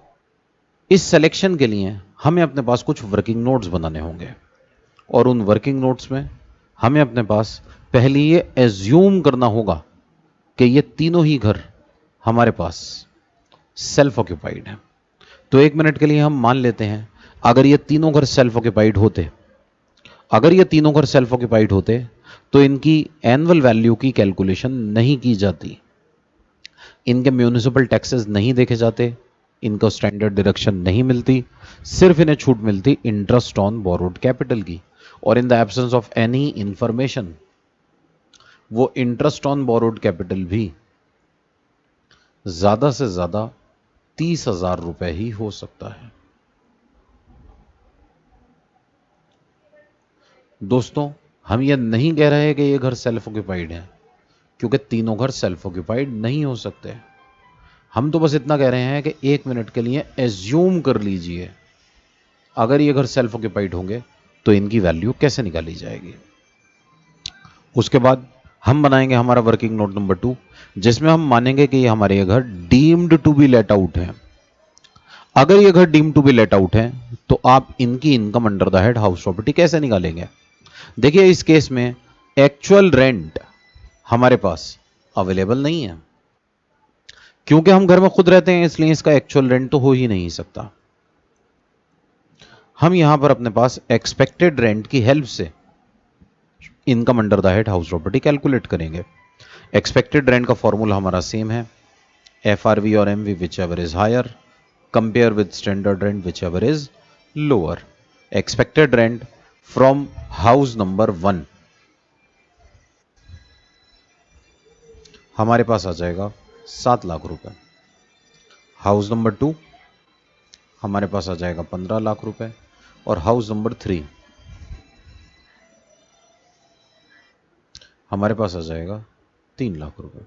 इस सिलेक्शन के लिए हमें अपने पास कुछ वर्किंग नोट्स बनाने होंगे और उन वर्किंग नोट्स में हमें अपने पास पहले ये एज्यूम करना होगा कि ये तीनों ही घर हमारे पास सेल्फ ऑक्यूपाइड हैं। तो 1 मिनट के लिए हम मान लेते हैं अगर ये तीनों घर सेल्फ ऑक्यूपाइड होते, अगर ये तीनों घर सेल्फ ऑक्यूपाइड होते तो इनकी एनुअल वैल्यू की कैलकुलेशन नहीं की जाती, इनके म्यूनिसिपल टैक्सेस नहीं देखे जाते, इनको स्टैंडर्ड डिडक्शन नहीं मिलती, सिर्फ इन्हें छूट मिलती इंटरेस्ट ऑन बोरोड कैपिटल की। और in the absence of any information वो इंटरेस्ट ऑन बोरोड कैपिटल भी ज्यादा से ज्यादा 30,000 रुपए ही हो सकता है। दोस्तों हम ये नहीं कह रहे कि ये घर सेल्फ ऑक्यूपाइड है, क्योंकि तीनों घर सेल्फ ऑक्यूपाइड नहीं हो सकते। हम तो बस इतना कह रहे हैं कि 1 मिनट के लिए एज्यूम कर लीजिए अगर ये घर सेल्फ ऑक्यूपाइड होंगे तो इनकी वैल्यू कैसे निकाली जाएगी। उसके बाद हम बनाएंगे हमारा वर्किंग नोट नंबर 2, जिसमें हम मानेंगे कि ये हमारे ये घर deemed to be let out है। अगर ये घर deemed to be let out है तो आप इनकी income under the head house property कैसे निकालेंगे। देखिए इस केस में एक्चुअल रेंट हमारे पास अवेलेबल नहीं है, क्योंकि हम घर में खुद रहते हैं इसलिए इसका एक्चुअल रेंट तो हो ही नहीं सकता। हम यहां पर अपने पास एक्सपेक्टेड रेंट की हेल्प से income under the head house property calculate करेंगे। एक्सपेक्टेड रेंट का फॉर्मूला हमारा सेम है, FRV और MV whichever is higher compare with standard rent whichever is lower. Expected rent from house number 1 हमारे पास आ जाएगा 7 लाख रुपए। House number 2 हमारे पास आ जाएगा 15 लाख रुपए और हाउस नंबर 3 हमारे पास आ जाएगा 3 लाख रुपए।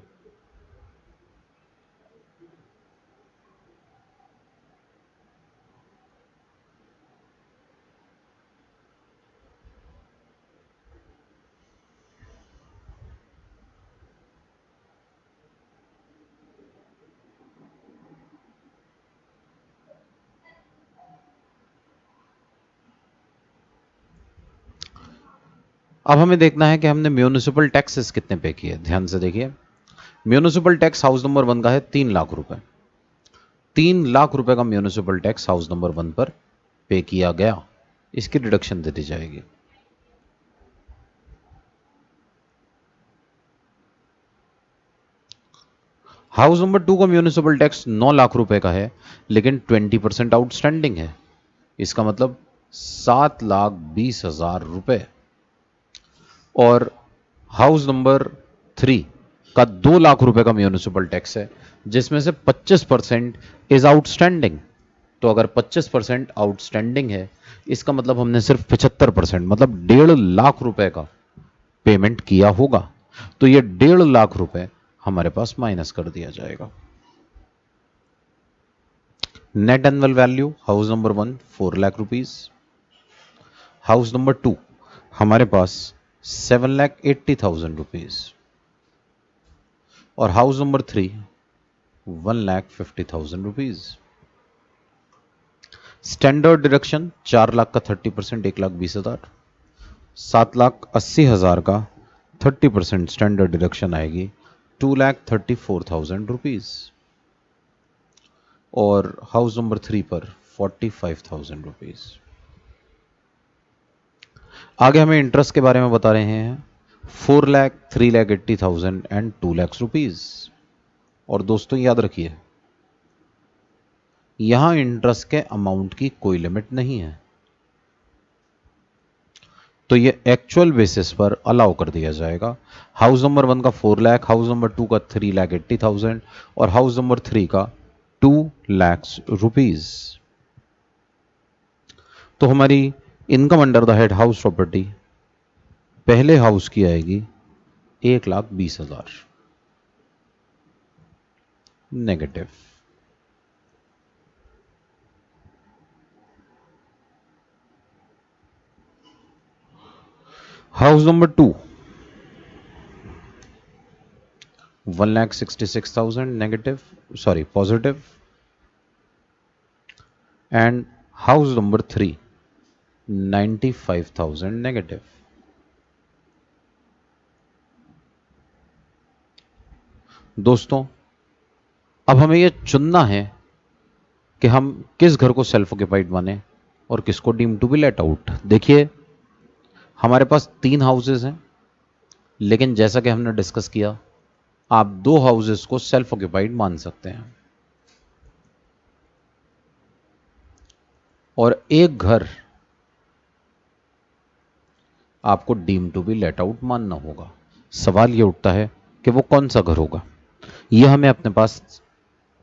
अब हमें देखना है कि हमने म्यूनिसिपल टैक्सेस कितने पे किए। ध्यान से देखिए, म्यूनिसिपल टैक्स हाउस नंबर 1 का है 3 लाख रुपए। 3 लाख रुपए का म्यूनिसिपल टैक्स हाउस नंबर 1 पर पे किया गया, इसकी डिडक्शन दे दी जाएगी। हाउस नंबर 2 का म्यूनिसिपल टैक्स 9 लाख रुपए का है, लेकिन 20% आउटस्टैंडिंग है, इसका मतलब 7,20,000 रुपए। और हाउस नंबर 3 का 2 लाख रुपए का म्यूनिसिपल टैक्स है, जिसमें से 25% इज आउटस्टैंडिंग। तो अगर 25% आउटस्टैंडिंग है, इसका मतलब हमने सिर्फ 75% मतलब 1.5 लाख रुपए का पेमेंट किया होगा। तो ये 1.5 लाख रुपए हमारे पास माइनस कर दिया जाएगा। Net annual value house number 1 4 lakh rupees, house number 2 हमारे पास 7,80,000 रुपीज और house number 3 1,50,000 rupees. Standard deduction 4 lakh का 30% 1,20,000। 7,80,000 का 30% स्टैंडर्ड डिडक्शन आएगी 2,34,000 रुपीज। और हाउस नंबर 3 पर 45,000 रुपीज। आगे हमें इंटरेस्ट के बारे में बता रहे हैं 4 लाख, 3,80,000 एंड 2 लाख रुपीज। और दोस्तों याद रखिए, यहां इंटरेस्ट के अमाउंट की कोई लिमिट नहीं है, तो ये एक्चुअल बेसिस पर अलाउ कर दिया जाएगा। हाउस नंबर 1 का 4 लाख, हाउस नंबर 2 का 3,80,000 और हाउस नंबर 3 का 2 लाख रुपीज। तो हमारी income under the head house property पहले हाउस की आएगी 1,20,000 negative. House number 2 1,66,000 negative, sorry positive. And house number 3 95,000 negative. दोस्तों अब हमें यह चुनना है कि हम किस घर को सेल्फ ऑक्यूपाइड माने और किसको deem to be let out. देखिए हमारे पास 3 हाउसेस हैं, लेकिन जैसा कि हमने डिस्कस किया, आप 2 हाउसेस को सेल्फ ऑक्यूपाइड मान सकते हैं और एक घर आपको deem to be let out मानना होगा। सवाल यह उठता है कि वो कौन सा घर होगा, यह हमें अपने पास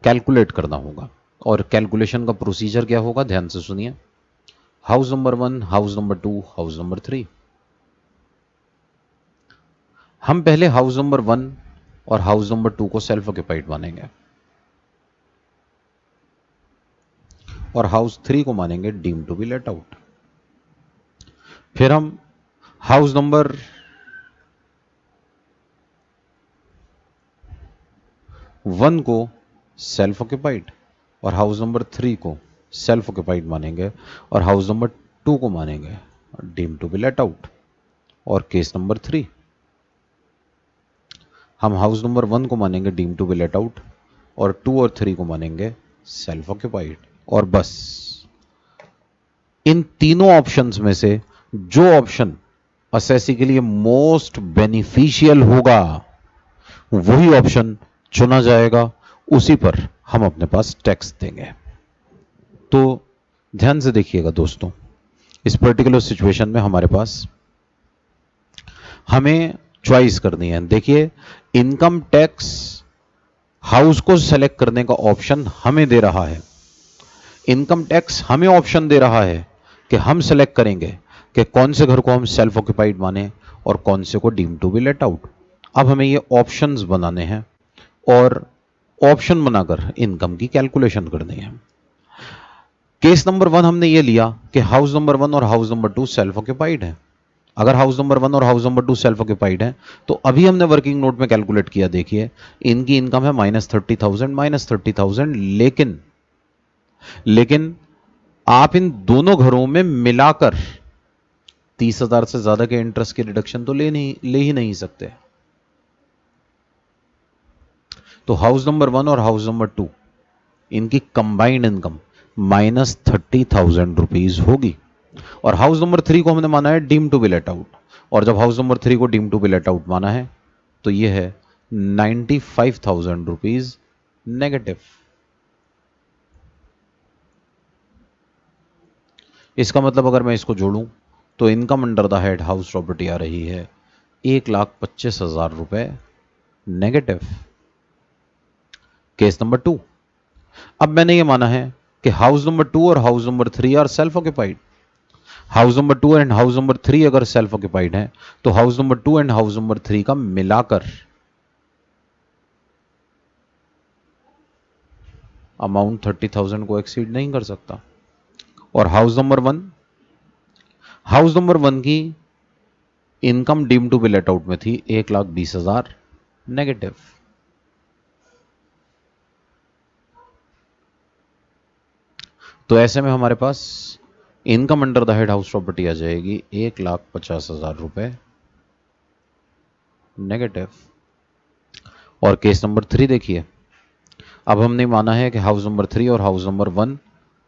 कैलकुलेट करना होगा। और कैलकुलेशन का प्रोसीजर क्या होगा, ध्यान से सुनिए। House number 1, house number 2, house number 3। हम पहले हाउस नंबर 1 और हाउस नंबर 2 को सेल्फ ऑक्यूपाइड मानेंगे और हाउस 3 को मानेंगे deem to be let out. फिर हम हाउस नंबर 1 को सेल्फ ऑक्यूपाइड और हाउस नंबर 3 को सेल्फ ऑक्यूपाइड मानेंगे और हाउस नंबर 2 को मानेंगे deem to be let out. और केस नंबर 3, हम हाउस नंबर 1 को मानेंगे deem to be let out और 2 और 3 को मानेंगे सेल्फ ऑक्यूपाइड। और बस इन तीनों ऑप्शंस में से जो ऑप्शन असेसी के लिए मोस्ट बेनिफिशियल होगा वही ऑप्शन चुना जाएगा, उसी पर हम अपने पास टैक्स देंगे। तो ध्यान से देखिएगा दोस्तों, इस पर्टिकुलर सिचुएशन में हमारे पास हमें चॉइस करनी है। देखिए इनकम टैक्स हाउस को सेलेक्ट करने का ऑप्शन हमें दे रहा है, इनकम टैक्स हमें ऑप्शन दे रहा है कि हम सेलेक्ट करेंगे कि कौन से घर को हम सेल्फ ऑक्यूपाइड माने और कौन से को deem to be let out. अब हमें ये ऑप्शंस बनाने हैं और ऑप्शन बनाकर इनकम की कैलकुलेशन करनी है। केस नंबर 1 हमने ये लिया कि हाउस नंबर 1 और हाउस नंबर 2 सेल्फ ऑक्यूपाइड है। अगर हाउस नंबर 1 और हाउस नंबर 2 सेल्फ ऑक्यूपाइड है तो अभी हमने वर्किंग नोट में कैलकुलेट किया, देखिए इनकी इनकम है -30,000, लेकिन आप इन दोनों घरों में मिलाकर 30,000 से ज्यादा के इंटरेस्ट की डिडक्शन तो ले ही नहीं सकते। तो हाउस नंबर 1 और हाउस नंबर 2 इनकी कंबाइंड इनकम -30,000 रुपीज होगी। और हाउस नंबर 3 को हमने माना है deem to be let out, और जब हाउस नंबर 3 को deem to be let out माना है तो यह है 95,000 रुपीज नेगेटिव। इसका मतलब अगर मैं इसको जोड़ूं तो income under the head house property आ रही है 1,25,000 रुपए नेगेटिव। केस नंबर 2, अब मैंने ये माना है कि हाउस नंबर 2 और house number 3 are self occupied. House number 2 and house number 3 अगर सेल्फ ऑक्यूपाइड है तो house number 2 and house number 3 का मिलाकर अमाउंट 30,000 को एक्सीड नहीं कर सकता। और हाउस नंबर 1 की income deem to be let out में थी 1,20,000 नेगेटिव। तो ऐसे में हमारे पास income under the head house property आ जाएगी 1,50,000 रुपए नेगेटिव। और केस नंबर 3 देखिए, अब हमने माना है कि हाउस नंबर 3 और हाउस नंबर 1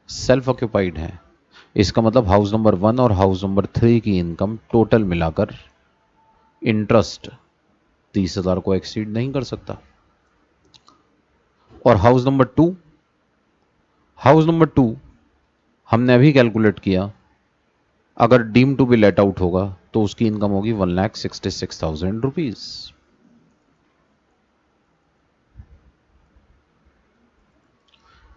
सेल्फ ऑक्यूपाइड है। इसका मतलब हाउस नंबर 1 और हाउस नंबर 3 की इनकम टोटल मिलाकर इंटरेस्ट 30,000 को एक्सीड नहीं कर सकता। और हाउस नंबर 2 हमने अभी कैलकुलेट किया, अगर deem to be let out होगा तो उसकी इनकम होगी 1,66,000 रुपीज।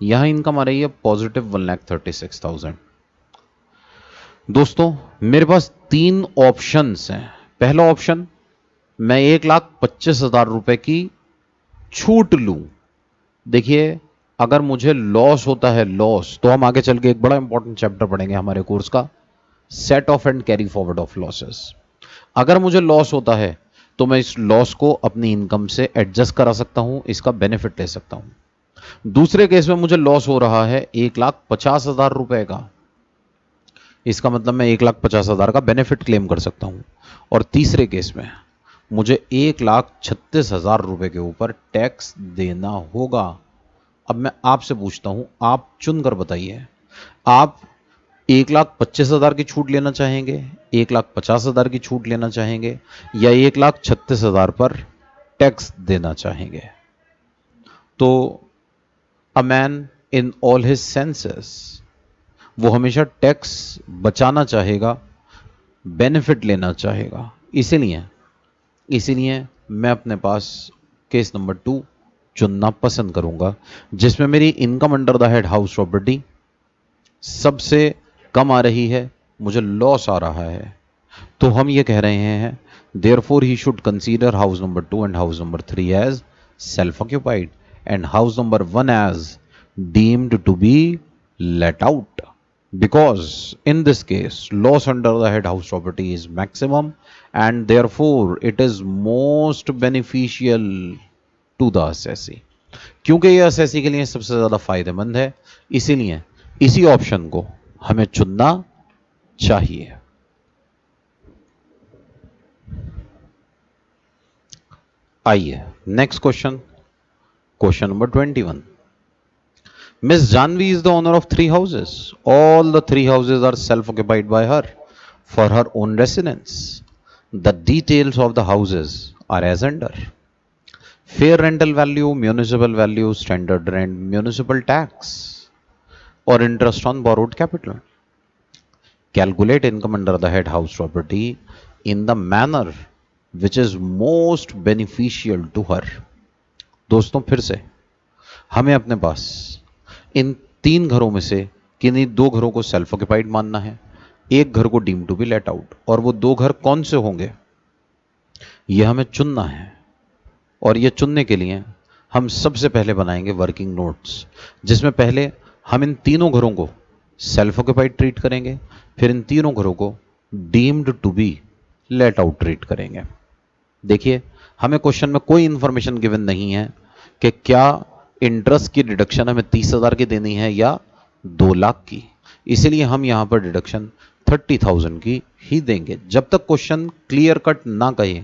यहां इनकम आ रही है पॉजिटिव 1,36,000। दोस्तों मेरे पास 3 ऑप्शंस हैं। पहला ऑप्शन, मैं 1,25,000 रुपए की छूट लूं। देखिए, अगर मुझे लॉस होता है, लॉस, तो हम आगे चल के एक बड़ा इंपॉर्टेंट चैप्टर पढ़ेंगे हमारे कोर्स का, set of and carry forward of losses. अगर मुझे लॉस होता है तो मैं इस लॉस को अपनी इनकम से एडजस्ट करा सकता हूं, इसका बेनिफिट ले सकता हूं। दूसरे केस में मुझे लॉस हो रहा है 1,50,000 रुपए का, इसका मतलब मैं 1,50,000 का बेनिफिट क्लेम कर सकता हूं। और तीसरे केस में मुझे 1,36,000 रुपए के ऊपर टैक्स देना होगा। अब मैं आपसे पूछता हूं, आप चुनकर बताइए, आप 1,25,000 की छूट लेना चाहेंगे, 1,50,000 की छूट लेना चाहेंगे, या 1,36,000 पर टैक्स देना चाहेंगे? तो a man in all his senses, वो हमेशा टैक्स बचाना चाहेगा, बेनिफिट लेना चाहेगा। इसीलिए मैं अपने पास केस नंबर 2 चुनना पसंद करूंगा, जिसमें मेरी income under the head house property सबसे कम आ रही है, मुझे लॉस आ रहा है। तो हम ये कह रहे हैं, therefore he should consider house number 2 and house number 3 as self occupied and house number 1 as deemed to be let out, because in this case loss under the head house property is maximum and therefore it is most beneficial to the assessee। क्योंकि यह assessee के लिए सबसे ज्यादा फायदेमंद है, इसीलिए इसी ऑप्शन को हमें चुनना चाहिए। आइए next question, question number 21। Miss Janvi is the owner of 3 houses. All the 3 houses are self-occupied by her for her own residence. The details of the houses are as under: fair rental value, municipal value, standard rent, municipal tax, or interest on borrowed capital. Calculate income under the head house property in the manner which is most beneficial to her. दोस्तों फिर से हमें अपने पास इन 3 घरों में से किन्हीं 2 घरों को सेल्फ ऑक्यूपाइड मानना है, एक घर को deem to be let out, और वो 2 घर कौन से होंगे यह हमें चुनना है। और यह चुनने के लिए हम सबसे पहले बनाएंगे वर्किंग नोट्स, जिसमें पहले हम इन तीनों घरों को सेल्फ ऑक्यूपाइड ट्रीट करेंगे, फिर इन तीनों घरों को deemed to be let out treat करेंगे। देखिए, हमें क्वेश्चन में कोई इंफॉर्मेशन गिवन नहीं है कि क्या इंटरेस्ट की डिडक्शन हमें 30,000 की देनी है या 2 लाख की, इसलिए हम यहां पर डिडक्शन 30,000 की ही देंगे, जब तक क्वेश्चन क्लियर कट ना कहे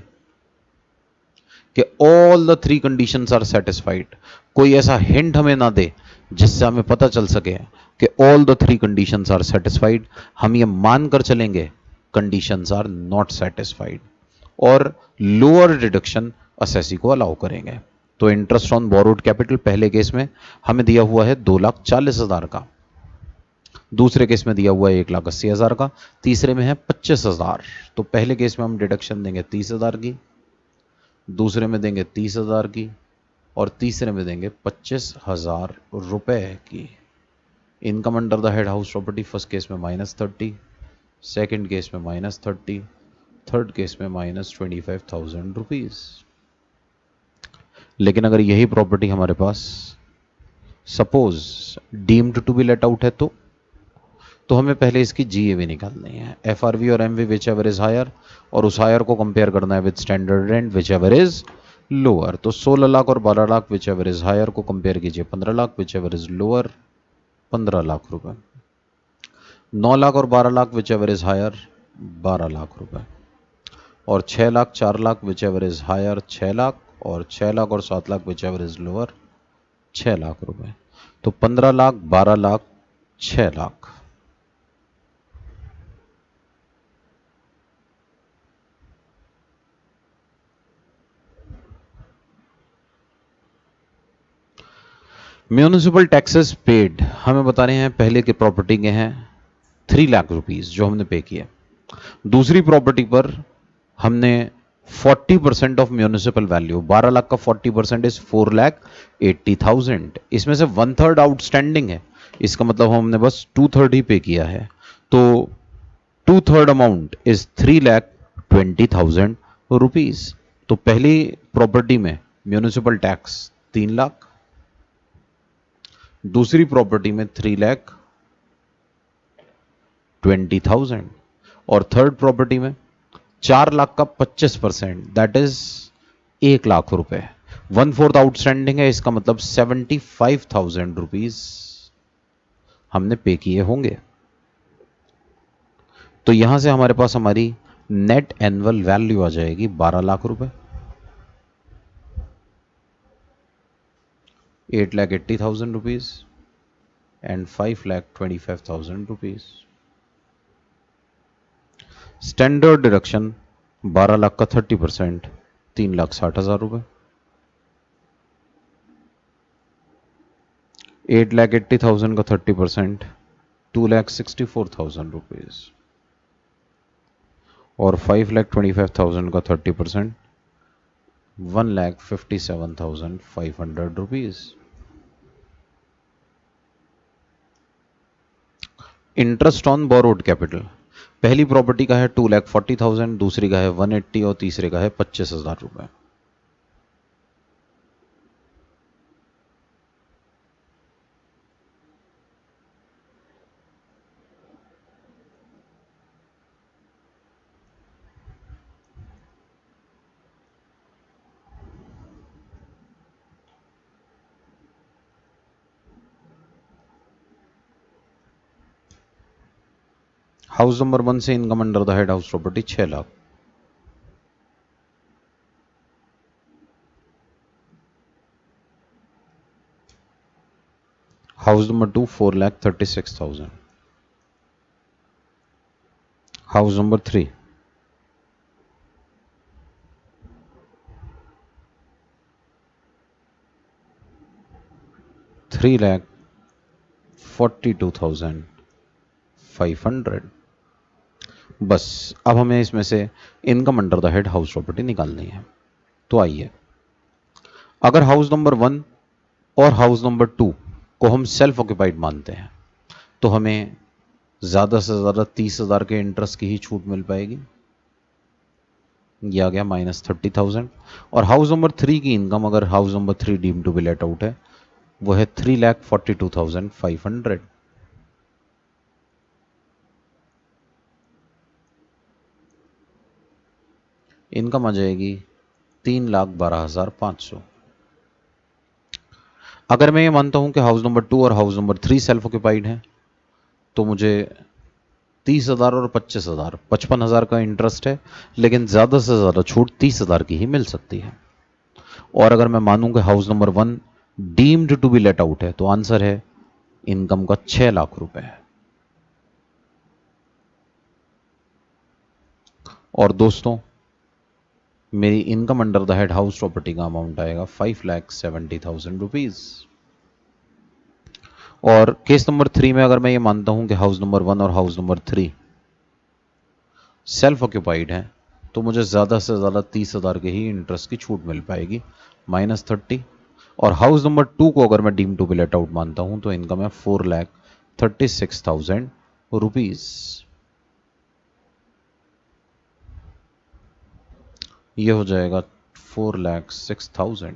कि all the 3 conditions are satisfied. कोई ऐसा हिंट हमें ना दे जिससे हमें पता चल सके कि all the 3 conditions are satisfied, हम ये मानकर चलेंगे कंडीशंस आर नॉट सेटिस्फाइड, और लोअर डिडक्शन असेसी को अलाउ करेंगे। तो इंटरेस्ट ऑन बोरोड कैपिटल पहले केस में हमें दिया हुआ है 2,40,000 का, दूसरे केस में दिया हुआ है 1,80,000 का, तीसरे में है 25,000। तो पहले केस में हम डिडक्शन देंगे 30,000 की, दूसरे में देंगे 30,000 की, और तीसरे में देंगे 25,000 रुपए की। Income under the head house property first case में -30, सेकेंड केस में -30, थर्ड केस में -25,000 रुपीज। लेकिन अगर यही प्रॉपर्टी हमारे पास suppose deemed to be let out है तो हमें पहले इसकी जीएवी निकालनी है, एफआरवी और MV whichever is higher, और उस हायर को कंपेयर करना है with standard rent whichever is lower. तो 16 लाख और 12 lakh whichever is higher को कंपेयर कीजिए 15 lakh, whichever is lower 15 lakh रुपए। 9 लाख और 12 lakh whichever is higher 12 lakh रुपए, और 6 lakh 4 lakh whichever is higher 6 lakh, और 6 लाख और 7 lakh whichever is lower 6 lakh रुपए। तो 15 lakh 12 lakh 6 lakh. Municipal taxes paid हमें बता रहे हैं, पहले की प्रॉपर्टी के हैं 3 लाख रुपीस जो हमने पे किया। दूसरी प्रॉपर्टी पर हमने 40% ऑफ म्यूनिसिपल वैल्यू, 12 लाख का 40% इज 4,80,000। इसमें से 1/3 आउटस्टैंडिंग है, इसका मतलब हमने बस 2/3 ही पे किया है। तो 2/3 अमाउंट इज 3,20,000 रुपीज। तो पहली प्रॉपर्टी में म्यूनिसिपल टैक्स 3 लाख, दूसरी प्रॉपर्टी में 3,20,000, और थर्ड प्रॉपर्टी में 4 लाख का 25%, दैट इज 1 लाख रुपए। 1/4 आउटस्टैंडिंग है, इसका मतलब 75,000 रुपीज हमने पे किए होंगे। तो यहां से हमारे पास हमारी नेट एनुअल वैल्यू आ जाएगी 12 लाख रुपए, 8,80,000 rupees and 5,25,000 rupees. Standard deduction 12 lakh का 30%, 3,60,000 रुपए। 8,80,000 का 30%, 2,64,000 रुपीज, और 5,25,000 का 30%, 1,57,500 rupees. Interest on borrowed capital, पहली प्रॉपर्टी का है 2,40,000, दूसरी का है 180 और तीसरे का है 25,000 रुपए। हाउस नंबर 1 से income under the head house property 6 lakh, house number 2 4,36,000, house number 3 3,42,500। बस अब हमें इसमें से income under the head house property निकालनी है। तो आइए, अगर हाउस नंबर 1 और हाउस नंबर 2 को हम सेल्फ ऑक्यूपाइड मानते हैं तो हमें ज़्यादा से ज़्यादा 30,000 के इंटरेस्ट की ही छूट मिल पाएगी, ये आ गया -30,000। और हाउस नंबर 3 की इनकम, अगर house number 3 deem to be let out है, वो है 3,42,500। इनकम आ जाएगी 3,12,500। अगर मैं ये मानता हूं कि हाउस नंबर 2 और हाउस नंबर 3 सेल्फ ऑक्यूपाइड हैं तो मुझे 30,000 और 25,000, 55,000 का इंटरेस्ट है, लेकिन ज़्यादा से ज़्यादा छूट 30,000 की ही मिल सकती है। और अगर मैं मानूं कि house number 1 deemed to be let out है तो आंसर है इनकम का 6 लाख रुपए है। और दोस्तों, मेरी income under the head house property का अमाउंट आएगा 5,70,000 रुपीज। और केस नंबर 3 में अगर मैं ये मानता हूं कि हाउस नंबर 1 और हाउस नंबर 3 सेल्फ ऑक्यूपाइड है तो मुझे ज़्यादा से ज़्यादा 30,000 के ही इंटरेस्ट की छूट मिल पाएगी, -30। और हाउस नंबर 2 को अगर मैं deem to be let out मानता हूं तो इनकम है 4,36,000 रुपीज। ये हो जाएगा 4,06,000।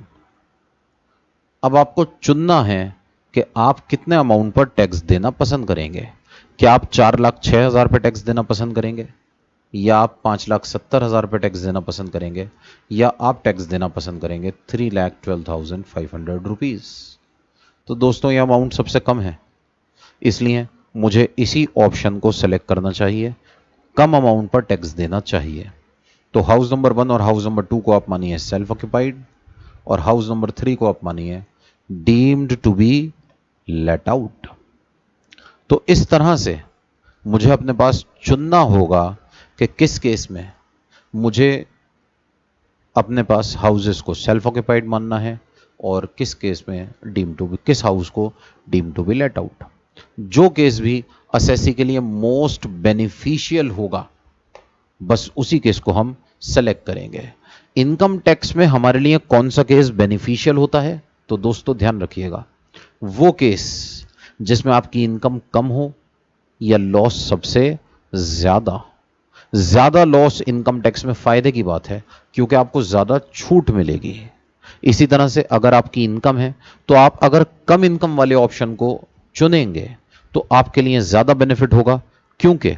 अब आपको चुनना है कि आप कितने अमाउंट पर टैक्स देना पसंद करेंगे। क्या आप 4,06,000 पे टैक्स देना पसंद करेंगे, या आप 5,70,000 पे टैक्स देना पसंद करेंगे, या आप टैक्स देना पसंद करेंगे 3,12,500 रुपीज। तो दोस्तों, ये अमाउंट सबसे कम है, इसलिए मुझे इसी ऑप्शन को सेलेक्ट करना चाहिए, कम अमाउंट पर टैक्स देना चाहिए। तो हाउस नंबर 1 और हाउस नंबर 2 को आप मानिए सेल्फ ऑक्यूपाइड, और हाउस नंबर 3 को आप मानिए deemed to be let out. तो इस तरह से मुझे अपने पास चुनना होगा कि किस केस में मुझे अपने पास हाउसेस को सेल्फ ऑक्यूपाइड मानना है और किस केस में डीम टू बी, किस हाउस को deem to be let out. जो केस भी असेसी के लिए मोस्ट बेनिफिशियल होगा, बस उसी केस को हम सेलेक्ट करेंगे। इनकम टैक्स में हमारे लिए कौन सा केस बेनिफिशियल होता है? तो दोस्तों ध्यान रखिएगा, वो केस जिसमें आपकी इनकम कम हो या लॉस सबसे ज्यादा। ज्यादा लॉस इनकम टैक्स में फायदे की बात है, क्योंकि आपको ज्यादा छूट मिलेगी। इसी तरह से अगर आपकी इनकम है तो आप अगर कम इनकम वाले ऑप्शन को चुनेंगे तो आपके लिए ज्यादा बेनिफिट होगा। क्योंकि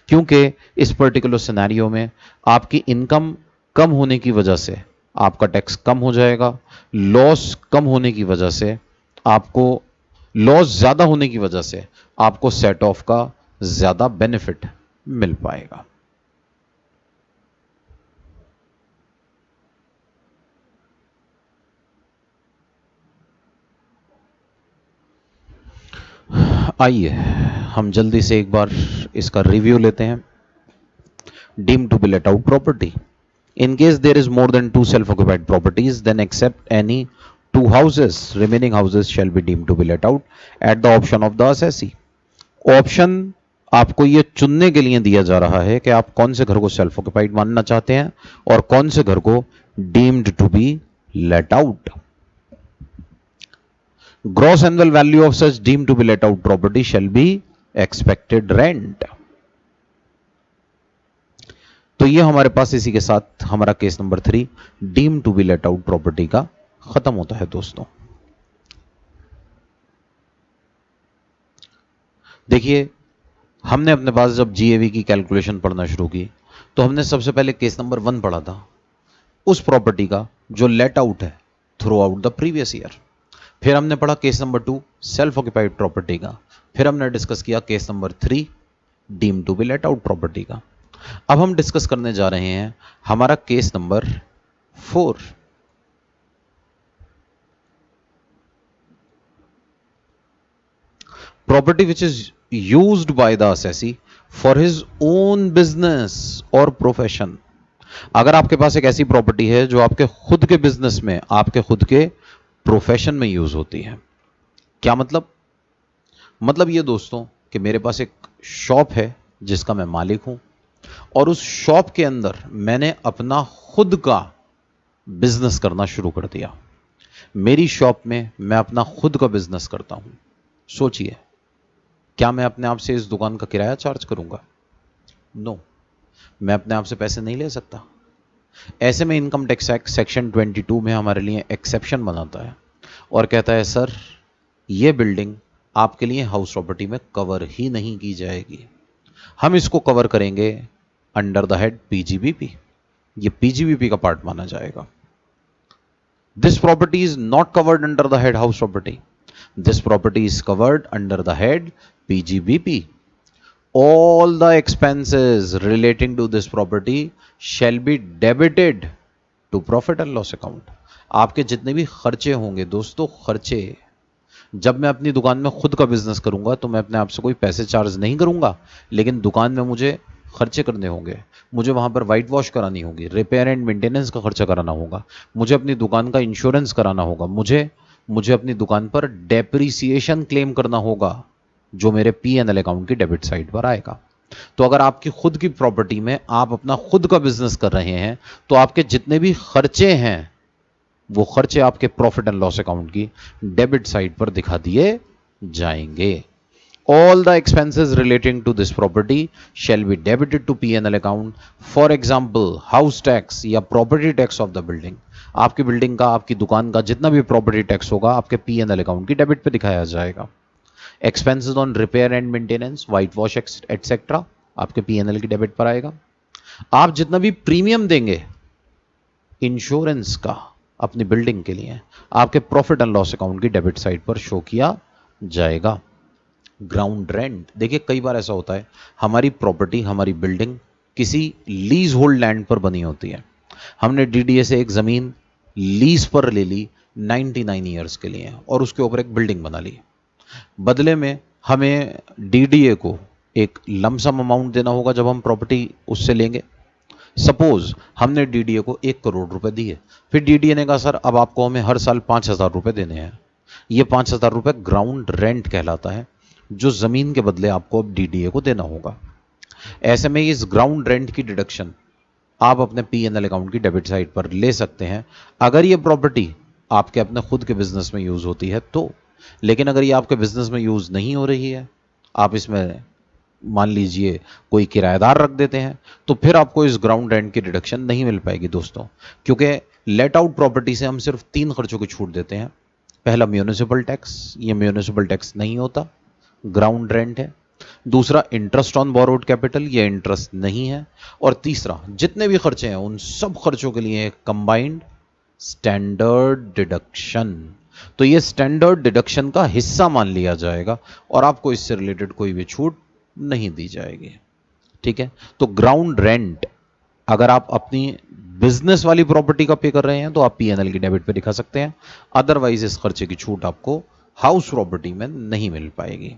क्योंकि इस पर्टिकुलर सिनेरियो में आपकी इनकम कम होने की वजह से आपका टैक्स कम हो जाएगा, लॉस कम होने की वजह से आपको, लॉस ज्यादा होने की वजह से आपको सेट ऑफ का ज्यादा बेनिफिट मिल पाएगा। आइए हम जल्दी से एक बार इसका रिव्यू लेते हैं। Deem to be let out property, in case there is more than two self-occupied properties, then except any two houses, remaining houses shall be deemed to be let out at the option of the assessee। Option आपको ये चुनने के लिए दिया जा रहा है कि आप कौन से घर को सेल्फ ऑक्यूपाइड मानना चाहते हैं और कौन से घर को deemed to be let out. Gross annual value of such deemed to be let out property shall be expected rent. तो ये हमारे पास इसी के साथ हमारा case number 3 deem to be let out property का खत्म होता है। दोस्तों देखिए, हमने अपने पास जब जीएवी की कैलकुलेशन पढ़ना शुरू की तो हमने सबसे पहले केस नंबर 1 पढ़ा था, उस प्रॉपर्टी का जो लेट आउट है throughout the previous year. फिर हमने पढ़ा case number 2 self occupied property का। फिर हमने डिस्कस किया case number 3 deem to be let out property का। अब हम डिस्कस करने जा रहे हैं हमारा case number 4। Property which is used by the assessee for his own business और प्रोफेशन। अगर आपके पास एक ऐसी प्रॉपर्टी है जो आपके खुद के बिजनेस में, आपके खुद के प्रोफेशन में यूज होती है। क्या मतलब? मतलब ये दोस्तों कि मेरे पास एक शॉप है जिसका मैं मालिक हूं और उस शॉप के अंदर मैंने अपना खुद का बिजनेस करना शुरू कर दिया। मेरी शॉप में मैं अपना खुद का बिजनेस करता हूं। सोचिए, क्या मैं अपने आप से इस दुकान का किराया चार्ज करूंगा? नो, मैं अपने आप से पैसे नहीं ले सकता। ऐसे में इनकम टैक्स एक्ट सेक्शन 22 में हमारे लिए एक्सेप्शन बनाता है और कहता है सर, यह बिल्डिंग आपके लिए हाउस प्रॉपर्टी में कवर ही नहीं की जाएगी। हम इसको कवर करेंगे अंडर द हेड पीजीबीपी। ये पीजीबीपी का पार्ट माना जाएगा। This property is not covered under the head house property, this property is covered under the head PGBP. All the expenses relating to this property shall be debited to profit and loss account. आपके जितने भी खर्चे होंगे दोस्तों, खर्चे, जब मैं अपनी दुकान में खुद का बिजनेस करूंगा तो मैं अपने आप से कोई पैसे चार्ज नहीं करूंगा, लेकिन दुकान में मुझे खर्चे करने होंगे। मुझे वहां पर वाइट वॉश करानी होगी, रिपेयर एंड मेंटेनेंस का खर्चा कराना होगा, मुझे अपनी दुकान का इंश्योरेंस कराना होगा, मुझे अपनी दुकान पर डेप्रीसिएशन क्लेम करना होगा जो मेरे पीएनएल अकाउंट की डेबिट साइड पर आएगा। तो अगर आपकी खुद की प्रॉपर्टी में आप अपना खुद का बिजनेस कर रहे हैं तो आपके जितने भी खर्चे हैं वो खर्चे आपके प्रॉफिट एंड लॉस अकाउंट की डेबिट साइड पर दिखा दिए जाएंगे। All the expenses relating to this property shall be debited to P&L account. For example, house tax या property tax of the building. आपकी बिल्डिंग का, आपकी दुकान का जितना भी प्रॉपर्टी टैक्स होगा आपके P&L अकाउंट की डेबिट पे दिखाया जाएगा। Expenses on repair and maintenance, white wash etcetera आपके P&L की डेबिट पर आएगा। आप जितना भी प्रीमियम देंगे इंश्योरेंस का अपनी बिल्डिंग के लिए, आपके प्रॉफिट एंड लॉस अकाउंट की डेबिट साइड पर शो किया जाएगा। ग्राउंड रेंट, देखिए कई बार ऐसा होता है हमारी प्रॉपर्टी, हमारी बिल्डिंग किसी लीज होल्ड लैंड पर बनी होती है। हमने डीडीए से एक ज़मीन लीज पर ले ली 99 ईयर्स के लिए और उसके ऊपर एक बिल्डिंग बना ली। बदले में हमें डीडीए को एक लमसम अमाउंट देना होगा जब हम प्रॉपर्टी उससे लेंगे। सपोज हमने डीडीए को 1 करोड़ रुपए दिए, फिर डीडीए ने कहा सर अब आपको हमें हर साल 5,000 रुपए देने हैं। ये 5,000 रुपए ग्राउंड रेंट कहलाता है, जो जमीन के बदले आपको अब डीडीए को देना होगा। ऐसे में इस ग्राउंड रेंट की डिडक्शन आप अपने पीएनएल अकाउंट की डेबिट साइड पर ले सकते हैं, अगर ये प्रॉपर्टी आपके अपने खुद के बिजनेस में यूज होती है तो। लेकिन अगर ये आपके बिजनेस में यूज नहीं हो रही है, आप इसमें मान लीजिए कोई किराएदार रख देते हैं, तो फिर आपको इस ग्राउंड रेंट की डिडक्शन नहीं मिल पाएगी दोस्तों, क्योंकि लेट आउट प्रॉपर्टी से हम सिर्फ 3 खर्चों की छूट देते हैं। पहला म्यूनिसिपल टैक्स, ये म्यूनिसिपल टैक्स नहीं होता, ग्राउंड रेंट है। दूसरा इंटरेस्ट ऑन बोरोड कैपिटल, ये इंटरेस्ट नहीं है। और तीसरा जितने भी खर्चे हैं उन सब खर्चों के लिए कंबाइंड स्टैंडर्ड डिडक्शन। तो ये स्टैंडर्ड डिडक्शन का हिस्सा मान लिया जाएगा और आपको इससे रिलेटेड कोई भी छूट नहीं दी जाएगी। ठीक है, तो ग्राउंड रेंट अगर आप अपनी बिजनेस वाली प्रॉपर्टी का पे कर रहे हैं तो आप पीएनएल की डेबिट पे दिखा सकते हैं, अदरवाइज इस खर्चे की छूट आपको हाउस प्रॉपर्टी में नहीं मिल पाएगी।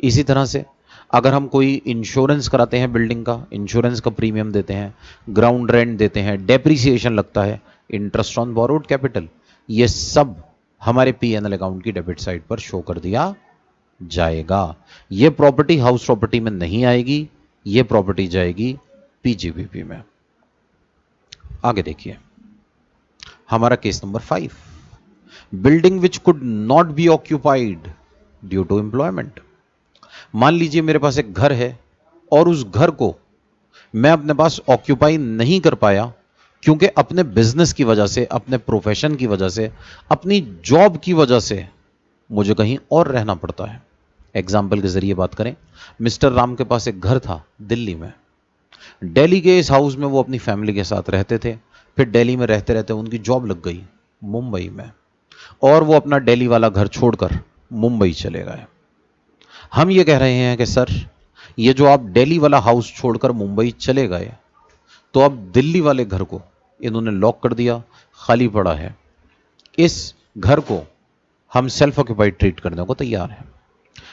इसी तरह से अगर हम कोई इंश्योरेंस कराते हैं बिल्डिंग का, इंश्योरेंस का प्रीमियम देते हैं, ग्राउंड रेंट देते हैं, डेप्रिसिएशन लगता है, इंटरेस्ट ऑन बोरोड कैपिटल, ये सब हमारे पीएनएल अकाउंट की डेबिट साइड पर शो कर दिया जाएगा। ये प्रॉपर्टी हाउस प्रॉपर्टी में नहीं आएगी, ये प्रॉपर्टी जाएगी पीजीबीपी में। आगे देखिए हमारा case number 5, building which could not be occupied due to employment. मान लीजिए मेरे पास एक घर है और उस घर को मैं अपने पास ऑक्यूपाई नहीं कर पाया क्योंकि अपने बिजनेस की वजह से, अपने प्रोफेशन की वजह से, अपनी जॉब की वजह से मुझे कहीं और रहना पड़ता है। एग्जाम्पल के जरिए बात करें, मिस्टर राम के पास एक घर था दिल्ली में। दिल्ली के इस हाउस में वो अपनी फैमिली के साथ रहते थे। फिर दिल्ली में रहते रहते उनकी जॉब लग गई मुंबई में और वो अपना दिल्ली वाला घर छोड़कर मुंबई चले गए। हम ये कह रहे हैं कि सर ये जो आप दिल्ली वाला हाउस छोड़कर मुंबई चले गए, तो अब दिल्ली वाले घर को इन्होंने लॉक कर दिया, खाली पड़ा है। इस घर को हम सेल्फ ऑक्यूपाइड ट्रीट करने को तैयार हैं।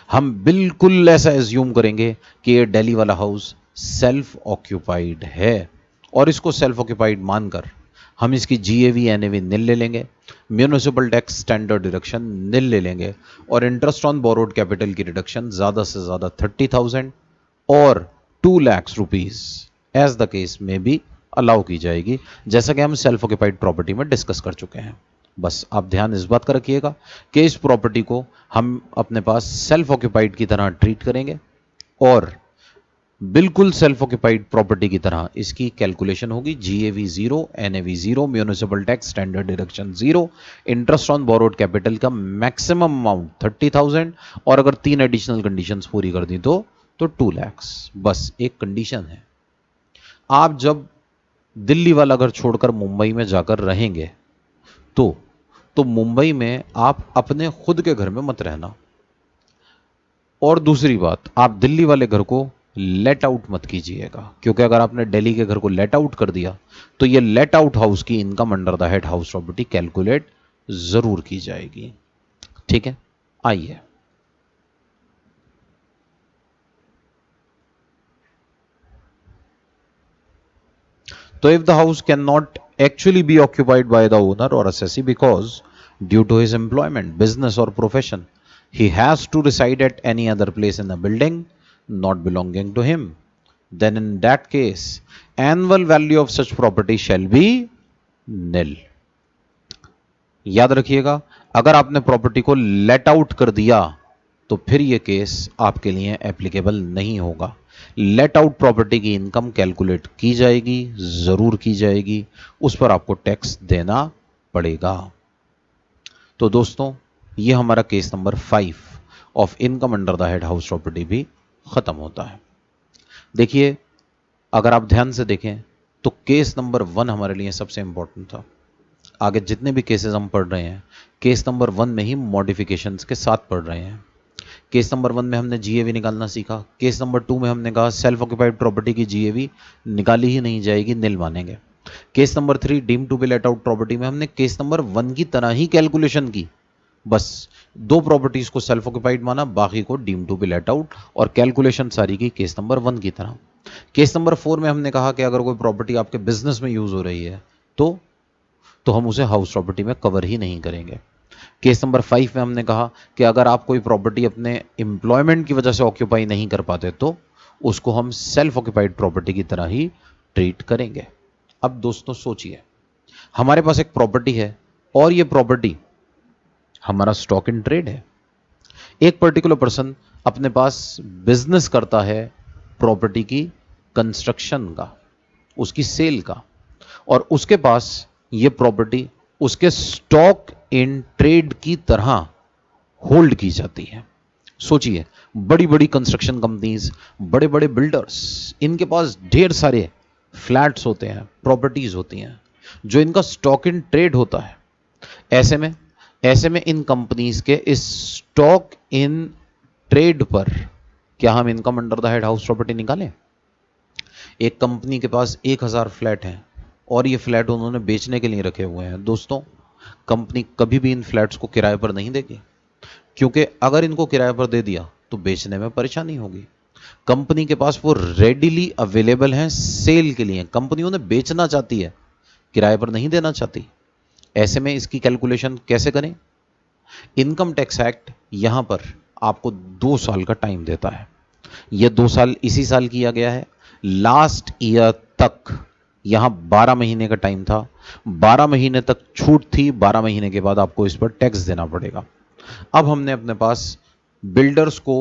हम बिल्कुल ऐसा एज्यूम करेंगे कि ये दिल्ली वाला हाउस सेल्फ ऑक्यूपाइड है और इसको सेल्फ ऑक्यूपाइड मानकर हम इसकी जीएवी एनएवी निल ले लेंगे, municipal tax standard deduction nil ले लेंगे और इंटरेस्ट ऑन बोरोड कैपिटल की डिडक्शन ज़्यादा से ज़्यादा 30,000 और 2 lakh rupees as the case में भी अलाउ की जाएगी, जैसा कि हम सेल्फ ऑक्यूपाइड प्रॉपर्टी में डिस्कस कर चुके हैं। बस आप ध्यान इस बात का रखिएगा कि इस प्रॉपर्टी को हम अपने पास सेल्फ ऑक्यूपाइड की तरह ट्रीट करेंगे और बिल्कुल सेल्फ ऑक्यूपाइड प्रॉपर्टी की तरह इसकी कैलकुलेशन होगी। GAV 0, NAV 0, municipal tax standard deduction 0, interest on borrowed capital का मैक्सिमम अमाउंट 30,000 और अगर 3 एडिशनल कंडीशंस पूरी कर दी तो 2 लाख। बस एक कंडीशन है, आप जब दिल्ली वाला घर छोड़कर मुंबई में जाकर रहेंगे तो मुंबई में आप अपने खुद के घर में मत रहना। और दूसरी बात, आप दिल्ली वाले घर को लेट आउट मत कीजिएगा, क्योंकि अगर आपने दिल्ली के घर को लेट आउट कर दिया तो ये लेट आउट हाउस की income under the head house property calculate जरूर की जाएगी। ठीक है, आइए तो if the house can not actually be occupied by the owner or assessee because due to his employment, business or profession, he has to reside at any other place in the building not belonging to him, then in that case annual value of such property shall be nil. याद रखिएगा, अगर आपने property को late out कर दिया तो फिर यह केस आपके लिए एप्लीकेबल नहीं होगा। लेट आउट प्रॉपर्टी की इनकम कैलकुलेट की जाएगी, जरूर की जाएगी, उस पर आपको टैक्स देना पड़ेगा। तो दोस्तों ये हमारा case number 5 of income under the head house property भी खत्म होता है। देखिए अगर आप ध्यान से देखें तो केस नंबर 1 हमारे लिए सबसे इंपॉर्टेंट था। आगे जितने भी केसेस हम पढ़ रहे हैं केस नंबर 1 में ही मॉडिफिकेशंस के साथ पढ़ रहे हैं। केस नंबर 1 में हमने जीएवी निकालना सीखा। केस नंबर 2 में हमने कहा सेल्फ ऑक्यूपाइड प्रॉपर्टी की जीएवी निकाली ही नहीं जाएगी, निल मानेंगे। Case number 3 deem to be let out property में हमने केस नंबर 1 की तरह ही कैलकुलेशन की, बस 2 प्रॉपर्टीज को सेल्फ ऑक्यूपाइड माना, बाकी को deem to be let out, और कैलकुलेशन सारी की केस नंबर 1 की तरह। केस नंबर 4 में हमने कहा कि अगर कोई प्रॉपर्टी आपके बिजनेस में यूज हो रही है तो हम उसे हाउस प्रॉपर्टी में कवर ही नहीं करेंगे। केस नंबर 5 में हमने कहा कि अगर आप कोई प्रॉपर्टी अपने एम्प्लॉयमेंट की वजह से ऑक्यूपाई नहीं कर पाते तो उसको हम सेल्फ ऑक्यूपाइड प्रॉपर्टी की तरह ही ट्रीट करेंगे। अब दोस्तों सोचिए, हमारे पास एक प्रॉपर्टी है और ये प्रॉपर्टी हमारा स्टॉक इन ट्रेड है। एक पर्टिकुलर पर्सन अपने पास बिजनेस करता है प्रॉपर्टी की कंस्ट्रक्शन का, उसकी सेल का, और उसके पास ये प्रॉपर्टी उसके स्टॉक इन ट्रेड की तरह होल्ड की जाती है। सोचिए, बड़ी बड़ी कंस्ट्रक्शन कंपनीज, बड़े बड़े बिल्डर्स, इनके पास ढेर सारे फ्लैट्स होते हैं, प्रॉपर्टीज होती हैं जो इनका स्टॉक इन ट्रेड होता है। ऐसे में इन कंपनीज के इस स्टॉक इन ट्रेड पर क्या हम income under the head house property निकालें? एक कंपनी के पास 1000 फ्लैट हैं और ये फ्लैट उन्होंने बेचने के लिए रखे हुए हैं। दोस्तों, कंपनी कभी भी इन फ्लैट्स को किराए पर नहीं देगी, क्योंकि अगर इनको किराए पर दे दिया तो बेचने में परेशानी होगी। कंपनी के पास वो रेडिली अवेलेबल हैं सेल के लिए, कंपनी उन्हें बेचना चाहती है, किराए पर नहीं देना चाहती। ऐसे में इसकी कैलकुलेशन कैसे करें? इनकम टैक्स एक्ट यहां पर आपको 2 साल का टाइम देता है। यह 2 साल इसी साल किया गया है। लास्ट ईयर तक यहां 12 महीने का टाइम था, 12 महीने तक छूट थी, 12 महीने के बाद आपको इस पर टैक्स देना पड़ेगा। अब हमने अपने पास बिल्डर्स को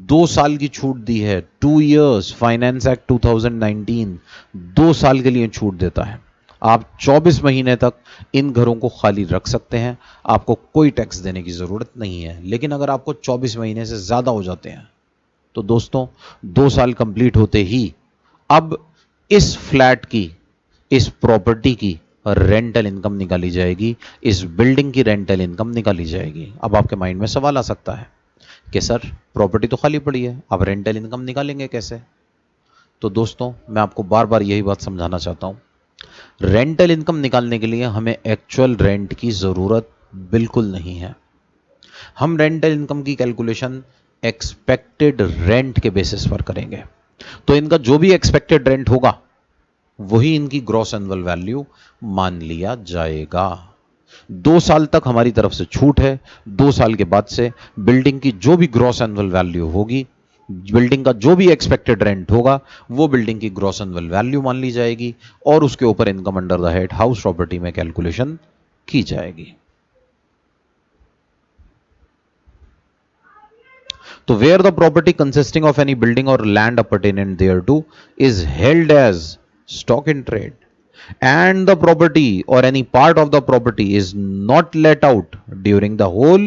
2 साल की छूट दी है। 2 इयर्स, फाइनेंस एक्ट 2019 2 साल के लिए छूट देता है। आप 24 महीने तक इन घरों को खाली रख सकते हैं, आपको कोई टैक्स देने की जरूरत नहीं है। लेकिन अगर आपको 24 महीने से ज्यादा हो जाते हैं तो दोस्तों 2 साल कंप्लीट होते ही अब इस फ्लैट की, इस प्रॉपर्टी की रेंटल इनकम निकाली जाएगी, इस बिल्डिंग की रेंटल इनकम निकाली जाएगी। अब आपके माइंड में सवाल आ सकता है कि सर प्रॉपर्टी तो खाली पड़ी है, अब रेंटल इनकम निकालेंगे कैसे? तो दोस्तों, मैं आपको बार बार यही बात समझाना चाहता हूं, रेंटल इनकम निकालने के लिए हमें एक्चुअल रेंट की जरूरत बिल्कुल नहीं है। हम रेंटल इनकम की कैलकुलेशन एक्सपेक्टेड रेंट के बेसिस पर करेंगे। तो इनका जो भी एक्सपेक्टेड रेंट होगा वही इनकी ग्रॉस एनुअल वैल्यू मान लिया जाएगा। 2 साल तक हमारी तरफ से छूट है। 2 साल के बाद से बिल्डिंग की जो भी ग्रॉस एनुअल वैल्यू होगी, बिल्डिंग का जो भी एक्सपेक्टेड रेंट होगा, वो बिल्डिंग की ग्रॉस एनुअल वैल्यू मान ली जाएगी और उसके ऊपर income under the head house property में कैलकुलेशन की जाएगी। तो where the property consisting of any building or land appertaining thereto is held as stock in trade and the property or any part of the property is not let out during the whole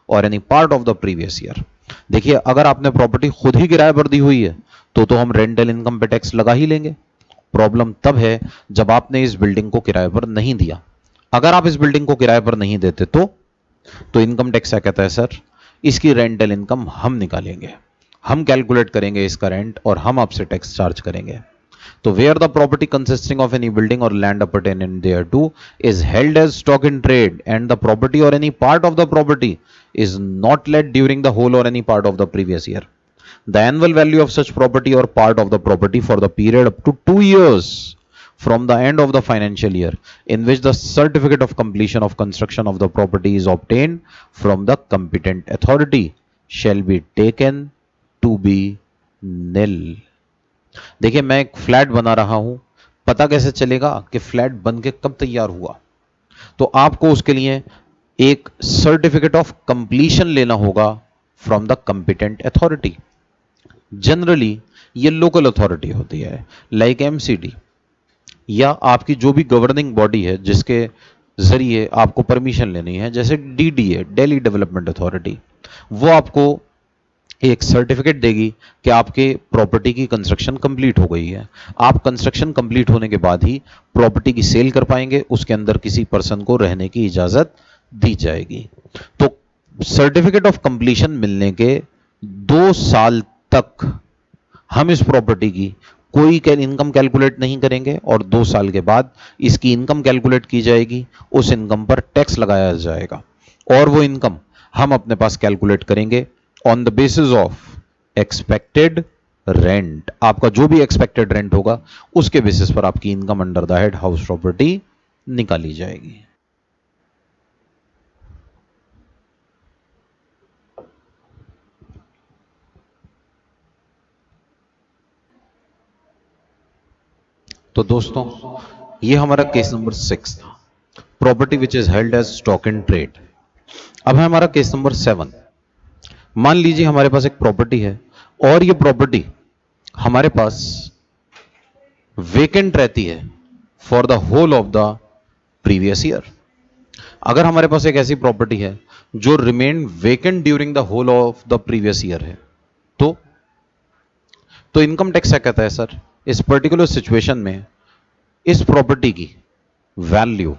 or any part of the previous year। देखिए, अगर आपने property खुद ही किराए पर दी हुई है तो हम रेंटल इनकम पे टैक्स लगा ही लेंगे। प्रॉब्लम तब है जब आपने इस बिल्डिंग को किराए पर नहीं दिया। अगर आप इस बिल्डिंग को किराए पर नहीं देते तो इनकम टैक्स क्या कहता है? सर, इसकी रेंटल इनकम हम निकालेंगे, हम कैलकुलेट करेंगे इसका रेंट और हम आपसे टैक्स चार्ज करेंगे। तो where the property consisting of any building or land appurtenant thereto is held as stock in trade and the property or any part of the property is not let during the whole or any part of the previous year, the annual value of such property or part of the property for the period up to 2 years from the end of the financial year in which the certificate of completion of construction of the property is obtained from the competent authority shall be taken to be nil। देखिए, मैं एक flat बना रहा हूं, पता कैसे चलेगा कि फ्लैट बन के कब तैयार हुआ? तो आपको उसके लिए एक सर्टिफिकेट ऑफ कंप्लीशन लेना होगा from the competent authority. Generally ये लोकल अथॉरिटी होती है, लाइक एमसीडी, या आपकी जो भी गवर्निंग बॉडी है जिसके जरिए आपको परमिशन लेनी है, जैसे डीडीए, दिल्ली डेवलपमेंट अथॉरिटी, वो आपको एक सर्टिफिकेट देगी कि आपके प्रॉपर्टी की कंस्ट्रक्शन कंप्लीट हो गई है। आप कंस्ट्रक्शन कंप्लीट होने के बाद ही प्रॉपर्टी की सेल कर पाएंगे, उसके अंदर किसी पर्सन को रहने की इजाजत दी जाएगी। तो सर्टिफिकेट ऑफ कंप्लीशन मिलने के 2 साल तक हम इस प्रॉपर्टी की कोई इनकम कैलकुलेट नहीं करेंगे और 2 साल के बाद इसकी इनकम कैलकुलेट की जाएगी, उस इनकम पर टैक्स लगाया जाएगा और वो इनकम हम अपने पास कैलकुलेट करेंगे on the basis of expected rent. आपका जो भी एक्सपेक्टेड रेंट होगा उसके बेसिस पर आपकी income under the head house property निकाली जाएगी। तो दोस्तों ये हमारा केस नंबर 6 था, property which is held as stock in trade. अब है हमारा केस नंबर 7। मान लीजिए हमारे पास एक प्रॉपर्टी है और ये प्रॉपर्टी हमारे पास वेकेंट रहती है for the whole of the previous year. अगर हमारे पास एक ऐसी प्रॉपर्टी है जो remain vacant during the whole of the previous year है, तो इनकम टैक्स क्या कहता है सर, इस पर्टिकुलर सिचुएशन में इस प्रॉपर्टी की वैल्यू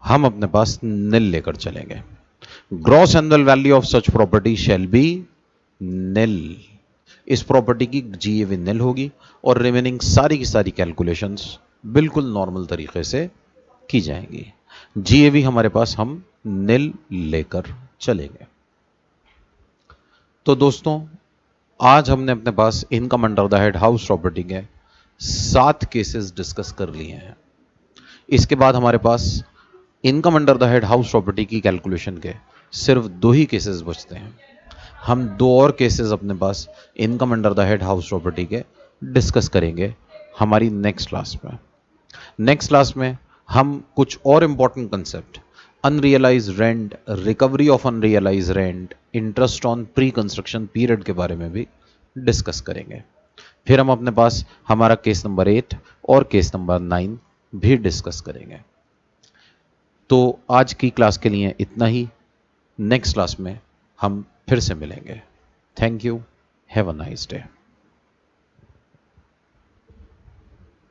हम अपने पास निल लेकर चलेंगे। Gross annual value of such property shall be nil. इस प्रॉपर्टी की जीएवी निल होगी और रिमेनिंग सारी की सारी कैलकुलेशंस बिल्कुल नॉर्मल तरीके से की जाएंगी। जीएवी हमारे पास हम निल लेकर चलेंगे। तो दोस्तों आज हमने अपने पास income under the head house property के 7 केसेस डिस्कस कर लिए हैं। इसके बाद हमारे पास income under the head house property की कैलकुलेशन के सिर्फ 2 ही केसेस बचते हैं। हम 2 और केसेस अपने पास income under the head house property के डिस्कस करेंगे हमारी नेक्स्ट क्लास में। नेक्स्ट क्लास में हम कुछ और important concept, unrealised rent, recovery of unrealised rent, interest on pre construction period के बारे में भी डिस्कस करेंगे। फिर हम अपने पास हमारा केस नंबर 8 और केस नंबर 9 भी डिस्कस करेंगे। तो आज की क्लास के लिए इतना ही। नेक्स्ट क्लास में हम फिर से मिलेंगे। Thank you, have a nice day.